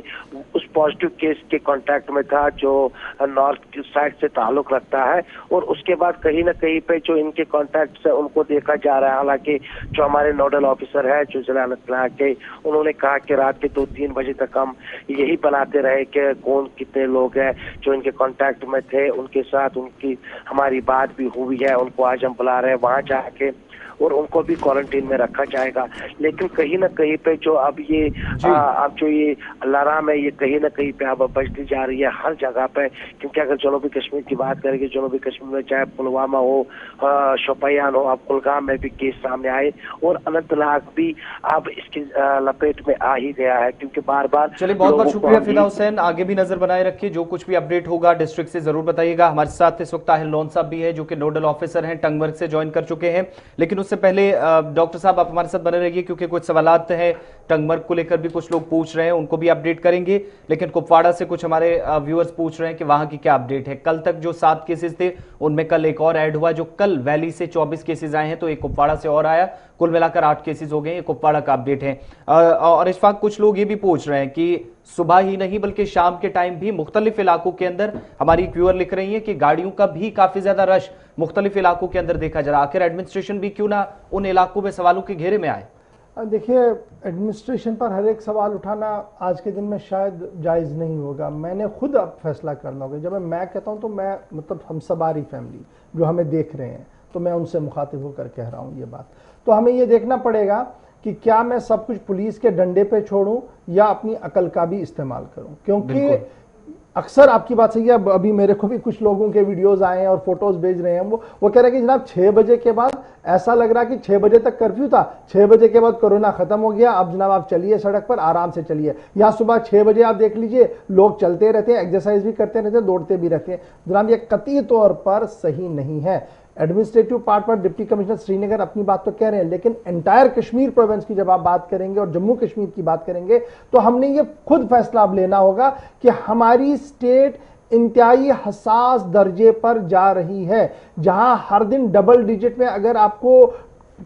Speaker 5: उस पॉजिटिव केस के कांटेक्ट में था जो नॉर्थ साइड से ताल्लुक रखता है और उसके बाद कहीं ना कहीं पे जो इनके कांटेक्ट है उनको देखा जा रहा है। हालांकि जो हमारे नोडल ऑफिसर है जो जिला अनंतनाग के, उन्होंने कहा कि रात के 2-3 बजे तक हम यही बनाते रहे कि कौन कितने लोग हैं जो इनके कांटेक्ट में थे, उनके साथ उनकी हमारी बात भी हुई है। उनको आज हम बुला रहे हैं वहां जाके और उनको भी क्वारंटीन में रखा जाएगा। लेकिन कहीं ना कहीं पे जो अब ये अब जो ये अलार्म है ये कहीं ना कहीं पे अब बजती जा रही है हर जगह पे। क्योंकि अगर जनूबी कश्मीर की बात करेंगे, जनूबी कश्मीर में चाहे पुलवामा हो, शोपियान हो, अब कुलगाम में भी केस सामने आए और अनंतनाग भी अब इसकी लपेट में आ ही गया है। क्योंकि बार बार
Speaker 1: चलिए, बहुत बहुत शुक्रिया फिदा हुसैन। आगे भी नजर बनाए रखिए, जो कुछ भी अपडेट होगा डिस्ट्रिक्ट से जरूर बताइएगा। हमारे साथ इस वक्त ताहिर लोन साहब भी है जो कि नोडल ऑफिसर हैं, टंगमर्ग से ज्वाइन कर चुके हैं। लेकिन उससे पहले डॉक्टर साहब आप हमारे साथ बने रहिए क्योंकि कुछ सवालात हैं टंगमर्ग को लेकर भी कुछ लोग पूछ रहे हैं, उनको भी अपडेट करेंगे। लेकिन कुपवाड़ा से कुछ हमारे व्यूअर्स पूछ रहे हैं कि वहां की क्या अपडेट है। कल तक जो 7 केसेस थे उनमें कल एक और ऐड हुआ, जो कल वैली से 24 केसेस आए हैं तो एक कुपवाड़ा से और आया, कुल मिलाकर 8 केसेस हो गए। ये कुपवाड़ा का अपडेट है। और इस वक्त कुछ लोग ये भी पूछ रहे हैं कि सुबह ही नहीं बल्कि शाम के टाइम भी मुख्तलिफ इलाकों के अंदर, हमारी व्यूअर लिख रही है कि गाड़ियों का भी काफी ज्यादा रश मुख्तलिफ इलाकों के अंदर देखा जा रहा है। आखिर एडमिनिस्ट्रेशन भी क्यों ना उन इलाकों में सवालों के घेरे में आए?
Speaker 2: देखिए, एडमिनिस्ट्रेशन पर हर एक सवाल उठाना आज के दिन में शायद जायज़ नहीं होगा। मैंने खुद अब फैसला करना होगा। जब मैं कहता हूं तो मैं मतलब हम सबारी फैमिली जो हमें देख रहे हैं, तो मैं उनसे मुखातिब होकर कह रहा हूं ये बात। तो हमें ये देखना पड़ेगा कि क्या मैं सब कुछ पुलिस के डंडे पे छोड़ूं या अपनी अकल का भी इस्तेमाल करूं, क्योंकि अक्सर आपकी बात सही है। अभी मेरे को भी कुछ लोगों के वीडियोस आए हैं और फोटोज भेज रहे हैं, वो कह रहे हैं कि जनाब 6 बजे के बाद ऐसा लग रहा है कि 6 बजे तक कर्फ्यू था, 6 बजे के बाद कोरोना खत्म हो गया, अब जनाब आप चलिए सड़क पर आराम से चलिए। या सुबह 6 बजे आप देख लीजिए लोग चलते रहते हैं, एक्सरसाइज भी करते रहते हैं, दौड़ते भी रहते हैं। जनाब ये कतई तौर पर सही नहीं है। एडमिनिस्ट्रेटिव पार्ट पर डिप्टी कमिश्नर श्रीनगर अपनी बात तो कह रहे हैं, लेकिन एंटायर कश्मीर प्रोविंस की जब आप बात करेंगे और जम्मू कश्मीर की बात करेंगे तो हमने ये खुद फैसला अब लेना होगा कि हमारी स्टेट इंतहाई हसास दर्जे पर जा रही है, जहां हर दिन डबल डिजिट में अगर आपको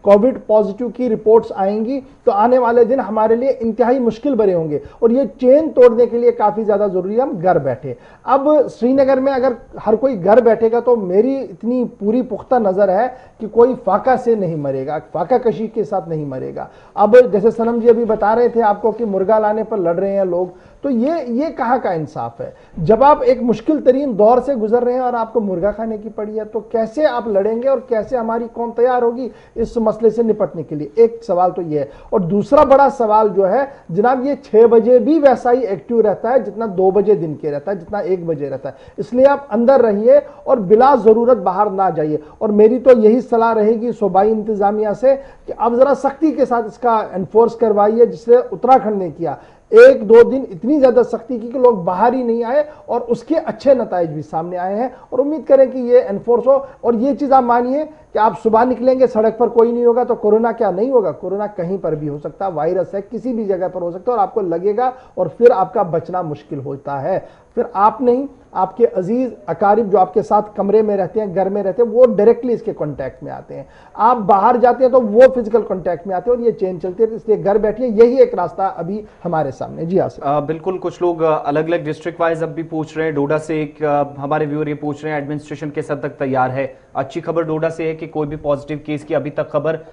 Speaker 2: कोविड पॉजिटिव की रिपोर्ट्स आएंगी तो आने वाले दिन हमारे लिए इंतहाई मुश्किल भरे होंगे और ये चेन तोड़ने के लिए काफी ज्यादा जरूरी है हम घर बैठे। अब श्रीनगर में अगर हर कोई घर बैठेगा तो मेरी इतनी पूरी पुख्ता नजर है कि कोई फाका से नहीं मरेगा, फाका कशी के साथ नहीं मरेगा। अब जैसे सनम जी अभी बता रहे थे आपको कि मुर्गा लाने पर लड़ रहे हैं लोग, तो ये कहाँ का इंसाफ है? जब आप एक मुश्किल तरीन दौर से गुजर रहे हैं और आपको मुर्गा खाने की पड़ी है, तो कैसे आप लड़ेंगे और कैसे हमारी कौम तैयार होगी इस मसले से निपटने के लिए? एक सवाल तो ये है। और दूसरा बड़ा सवाल जो है जनाब, ये 6 बजे भी वैसा ही एक्टिव रहता है जितना 2 बजे दिन के रहता है, जितना 1 बजे रहता है। इसलिए आप अंदर रहिए और बिला जरूरत बाहर ना जाइए। और मेरी तो यही सलाह रहेगी सूबाई इंतजामिया से कि अब जरा सख्ती के साथ इसका एनफोर्स करवाइए, जिससे उत्तराखंड ने किया। 1-2 दिन इतनी ज्यादा सख्ती की कि लोग बाहर ही नहीं आए और उसके अच्छे नताइज भी सामने आए हैं और उम्मीद करें कि ये एनफोर्स हो। और ये चीज आप मानिए कि आप सुबह निकलेंगे सड़क पर कोई नहीं होगा तो कोरोना क्या नहीं होगा? कोरोना कहीं पर भी हो सकता है, वायरस है, किसी भी जगह पर हो सकता है और आपको लगेगा और फिर आपका बचना मुश्किल होता है। फिर आप नहीं, आपके अजीज अकारिब जो आपके साथ कमरे में रहते हैं, घर में रहते हैं, वो डायरेक्टली इसके कांटेक्ट में आते हैं। आप बाहर जाते हैं तो वो फिजिकल कांटेक्ट में आते हैं और ये चेन चलती है। इसलिए घर बैठिए, यही एक रास्ता अभी हमारे सामने। जी हाँ,
Speaker 1: बिल्कुल। कुछ लोग अलग अलग डिस्ट्रिक्ट वाइज अब भी पूछ रहे हैं। डोडा से एक हमारे व्यूअर ये पूछ रहे हैं एडमिनिस्ट्रेशन किस हद तक तैयार है? अच्छी खबर डोडा से है कि कोई भी पॉजिटिव केस की अभी तक खबर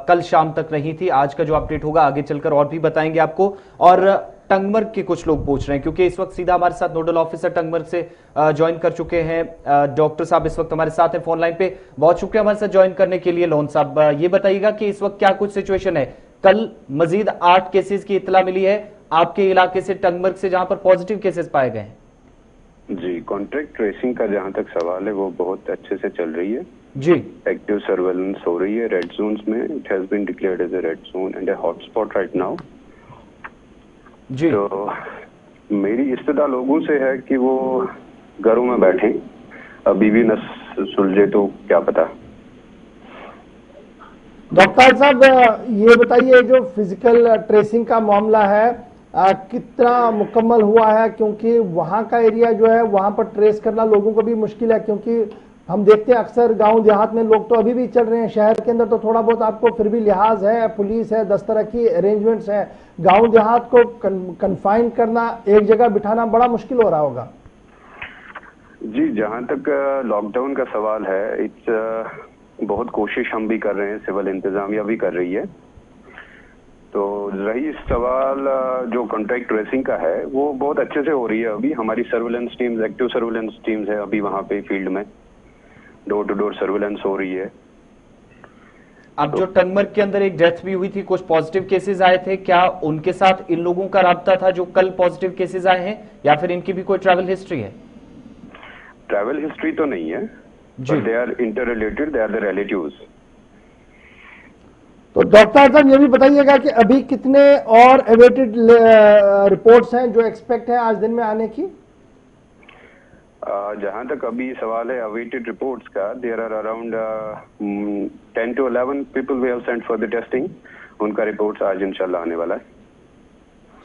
Speaker 1: कल शाम तक नहीं थी। आज का जो अपडेट होगा आगे चलकर और भी बताएंगे आपको। और टंगमर्ग के कुछ लोग पूछ रहे हैं, क्योंकि इस वक्त सीधा हमारे साथ नोडल ऑफिसर टंगमर्ग से ज्वाइन कर चुके हैं। डॉक्टर साहब इस वक्त हमारे साथ हैं फोन लाइन पे। बहुत शुक्रिया हमारे साथ ज्वाइन करने के लिए। लोन साहब, ये बताइएगा कि इस वक्त क्या कुछ सिचुएशन है? कल मजीद 8 केसेस की इत्तला मिली है आपके इलाके से, टंगमर्ग से, जहां पर पॉजिटिव केसेस पाए गए हैं।
Speaker 18: जी, कॉन्ट्रैक्ट ट्रेसिंग का जहां तक सवाल है वो बहुत अच्छे से चल रही है
Speaker 1: जी।
Speaker 18: एक्टिव सर्वेलेंस हो रही है रेड जोन्स में। It has been declared as a red zone and a hotspot right now
Speaker 1: जी।
Speaker 18: तो मेरी इस्तदा लोगों से है कि वो घरों में बैठें, अभी भी न सुलझे तो क्या पता।
Speaker 2: डॉक्टर साहब ये बताइए, जो फिजिकल ट्रेसिंग का मामला है कितना मुकम्मल हुआ है? क्योंकि वहाँ का एरिया जो है वहाँ पर ट्रेस करना लोगों को भी मुश्किल है, क्योंकि हम देखते हैं अक्सर गांव देहात में लोग तो अभी भी चल रहे हैं। शहर के अंदर तो थोड़ा बहुत आपको फिर भी लिहाज है, पुलिस है, 10 तरह की अरेंजमेंट्स हैं। गांव देहात को कन्फाइन करना, एक जगह बिठाना बड़ा मुश्किल हो रहा होगा।
Speaker 18: जी, जहाँ तक लॉकडाउन का सवाल है, बहुत कोशिश हम भी कर रहे हैं, सिविल इंतजामिया भी कर रही है। तो रही सवाल जो कॉन्ट्रैक्ट ट्रेसिंग का है, वो बहुत अच्छे से हो रही है। अभी हमारी surveillance teams, active surveillance teams है अभी वहाँ पे फील्ड में, डोर टू डोर सर्विलेंस हो रही है।
Speaker 1: अब जो टंगमर्ग के अंदर एक डेथ भी हुई थी, कुछ पॉजिटिव केसेस आए थे, क्या उनके साथ इन लोगों का राब्ता था जो कल पॉजिटिव केसेस आए हैं, या फिर इनकी भी कोई ट्रैवल हिस्ट्री है?
Speaker 18: ट्रैवल हिस्ट्री तो नहीं है, they are interrelated, they are the relatives.
Speaker 2: तो डॉक्टर साहब ये भी बताइएगा कि अभी कितने और एवेटेड रिपोर्ट्स हैं जो एक्सपेक्ट है आज दिन में आने की?
Speaker 18: जहां तक अभी सवाल है अवेटेड रिपोर्ट्स का, there are around 10 to 11 people we have sent for the testing. उनका रिपोर्ट्स आज इंशाल्लाह आने वाला है।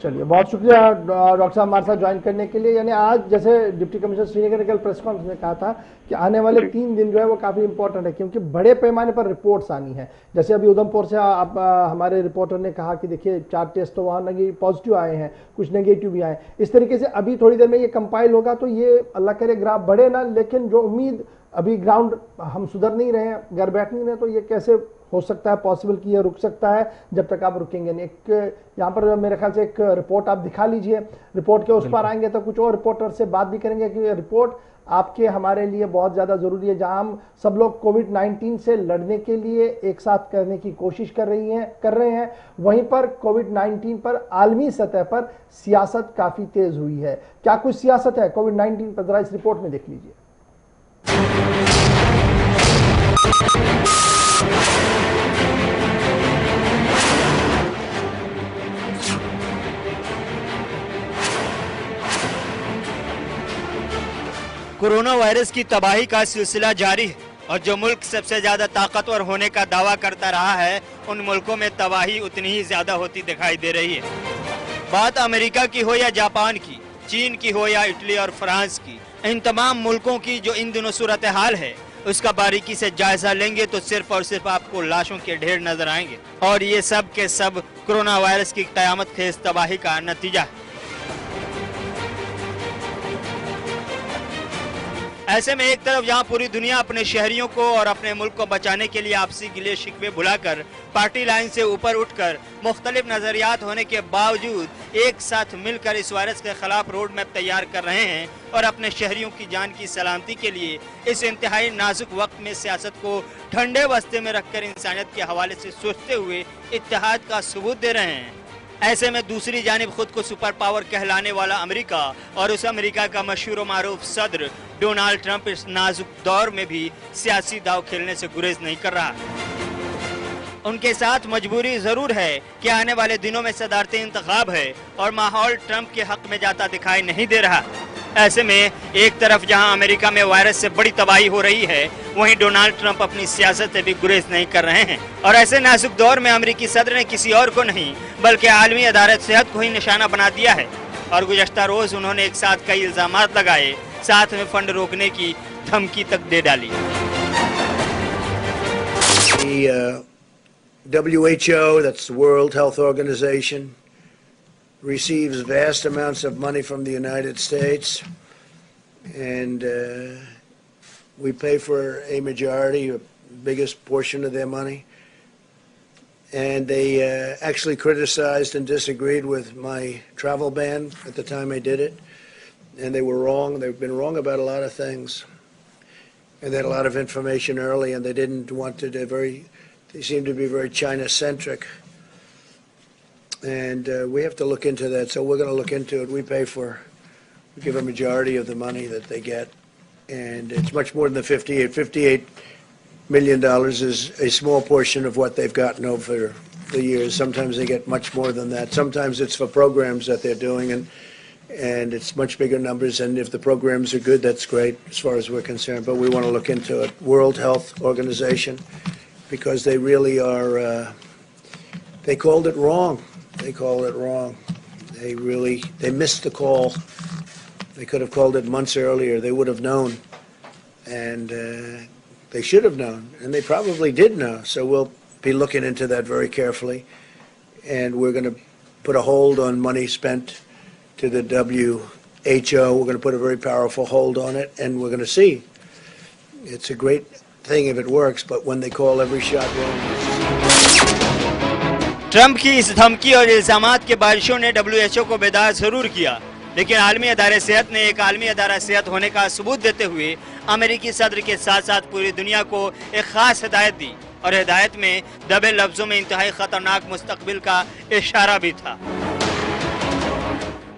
Speaker 2: चलिए, बहुत शुक्रिया डॉक्टर साहब हमारे साथ ज्वाइन करने के लिए। यानी आज जैसे डिप्टी कमिश्नर श्रीनगर ने कल प्रेस कॉन्फ्रेंस में कहा था कि आने वाले 3 दिन जो है वो काफ़ी इंपॉर्टेंट है, क्योंकि बड़े पैमाने पर रिपोर्ट्स आनी है। जैसे अभी उधमपुर से आप हमारे रिपोर्टर ने कहा कि देखिए 4 टेस्ट तो वहाँ पॉजिटिव आए हैं, कुछ नेगेटिव भी आए। इस तरीके से अभी थोड़ी देर में ये कंपाइल होगा, तो ये अल्लाह करे ग्राफ बढ़े ना, लेकिन जो उम्मीद अभी ग्राउंड हम सुधर नहीं रहे हैं, घर बैठ नहीं रहे, तो ये कैसे हो सकता है पॉसिबल कि ये रुक सकता है जब तक आप रुकेंगे नहीं। एक यहाँ पर मेरे ख्याल से एक रिपोर्ट आप दिखा लीजिए, रिपोर्ट के उस पर आएंगे तो कुछ और रिपोर्टर से बात भी करेंगे कि ये रिपोर्ट आपके हमारे लिए बहुत ज़्यादा ज़रूरी है, जहां हम सब लोग कोविड-19 से लड़ने के लिए एक साथ करने की कोशिश कर रहे हैं, वहीं पर कोविड-19 पर आलमी सतह पर सियासत काफ़ी तेज़ हुई है। क्या कुछ सियासत है कोविड-19 पर, जरा इस रिपोर्ट में देख लीजिए।
Speaker 19: कोरोना वायरस की तबाही का सिलसिला जारी है और जो मुल्क सबसे ज्यादा ताकतवर होने का दावा करता रहा है, उन मुल्कों में तबाही उतनी ही ज्यादा होती दिखाई दे रही है। बात अमेरिका की हो या जापान की, चीन की हो या इटली और फ्रांस की, इन तमाम मुल्कों की जो इन दिनों सूरत हाल है उसका बारीकी से जायजा लेंगे तो सिर्फ और सिर्फ आपको लाशों के ढेर नजर आएंगे और ये सब के सब कोरोना वायरस की कयामत खेज तबाही का नतीजा है। ऐसे में एक तरफ जहां पूरी दुनिया अपने शहरियों को और अपने मुल्क को बचाने के लिए आपसी गिले शिकवे भुलाकर पार्टी लाइन से ऊपर उठकर मुख्तलिफ नजरियात होने के बावजूद एक साथ मिलकर इस वायरस के खिलाफ रोड मैप तैयार कर रहे हैं और अपने शहरियों की जान की सलामती के लिए इस इंतहाई नाजुक वक्त में सियासत को ठंडे बस्ते में रखकर इंसानियत के हवाले से सोचते हुए इत्तेहाद का सबूत दे रहे हैं। ऐसे में दूसरी जानिब खुद को सुपर पावर कहलाने वाला अमेरिका और उस अमेरिका का मशहूर मारूफ सदर डोनाल्ड ट्रंप इस नाजुक दौर में भी सियासी दाव खेलने से गुरेज नहीं कर रहा। उनके साथ मजबूरी जरूर है कि आने वाले दिनों में सदारती इंतखाब है और माहौल ट्रंप के हक में जाता दिखाई नहीं दे रहा। ऐसे में एक तरफ जहां अमेरिका में वायरस से बड़ी तबाही हो रही है, वहीं डोनाल्ड ट्रंप अपनी सियासत से भी गुरेज नहीं कर रहे हैं और ऐसे नाजुक दौर में अमेरिकी सदर ने किसी और को नहीं बल्कि आलमी अदालत सेहत को ही निशाना बना दिया है और गुज़श्ता रोज उन्होंने एक साथ कई इल्जामात लगाए, साथ में फंड रोकने की धमकी तक दे डाली।
Speaker 20: WHO, that's the World Health Organization, receives vast amounts of money from the United States, and we pay for a majority, a biggest portion of their money. And they actually criticized and disagreed with my travel ban at the time I did it, and they were wrong. They've been wrong about a lot of things, and they had a lot of information early, and they didn't want to. They seem to be very China-centric, and we have to look into that. So we're going to look into it. We give a majority of the money that they get, and it's much more than the $58 million is a small portion of what they've gotten over the years. Sometimes they get much more than that. Sometimes it's for programs that they're doing, and it's much bigger numbers. And if the programs are good, that's great as far as we're concerned. But we want to look into it. World Health Organization, because they really are, they called it wrong. They called it wrong. They missed the call. They could have called it months earlier. They would have known. And they should have known. And they probably did know. So we'll be looking into that very carefully. And we're going to put a hold on money spent to the WHO. We're going to put a very powerful hold on it. And we're going to see. It's a great thing if it works, but when they call every shot wrong.
Speaker 19: Trump की इस धमकी और इल्जामात के बारिशों ने WHO को बेदार जरूर किया, लेकिन आलमी अदारे सेहत ने एक आलमी अदारा सेहत होने का सबूत देते हुए अमेरिकी सदर के साथ साथ पूरी दुनिया को एक खास हिदायत दी और हिदायत में दबे लफ्जों में इंतहाई खतरनाक मुस्तकबिल का इशारा भी था।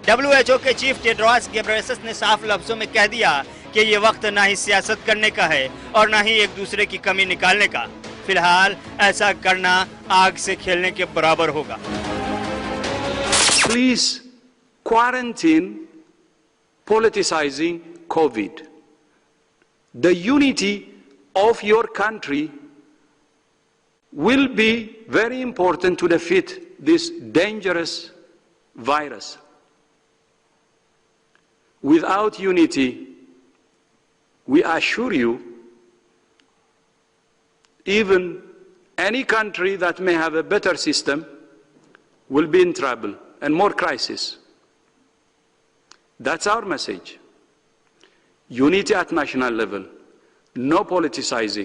Speaker 19: WHO के चीफ टेड्रोस घेब्रेयेसस ने साफ लफ्जों में कह दिया कि ये वक्त ना ही सियासत करने का है और ना ही एक दूसरे की कमी निकालने का। फिलहाल ऐसा करना आग से खेलने के बराबर होगा।
Speaker 21: Please quarantine politicizing COVID. The unity of your country will be very important to defeat this dangerous virus. Without unity, we assure you, even any country that may have a better system will be in trouble and more crisis. That's our message. Unity at national level. no politicizing.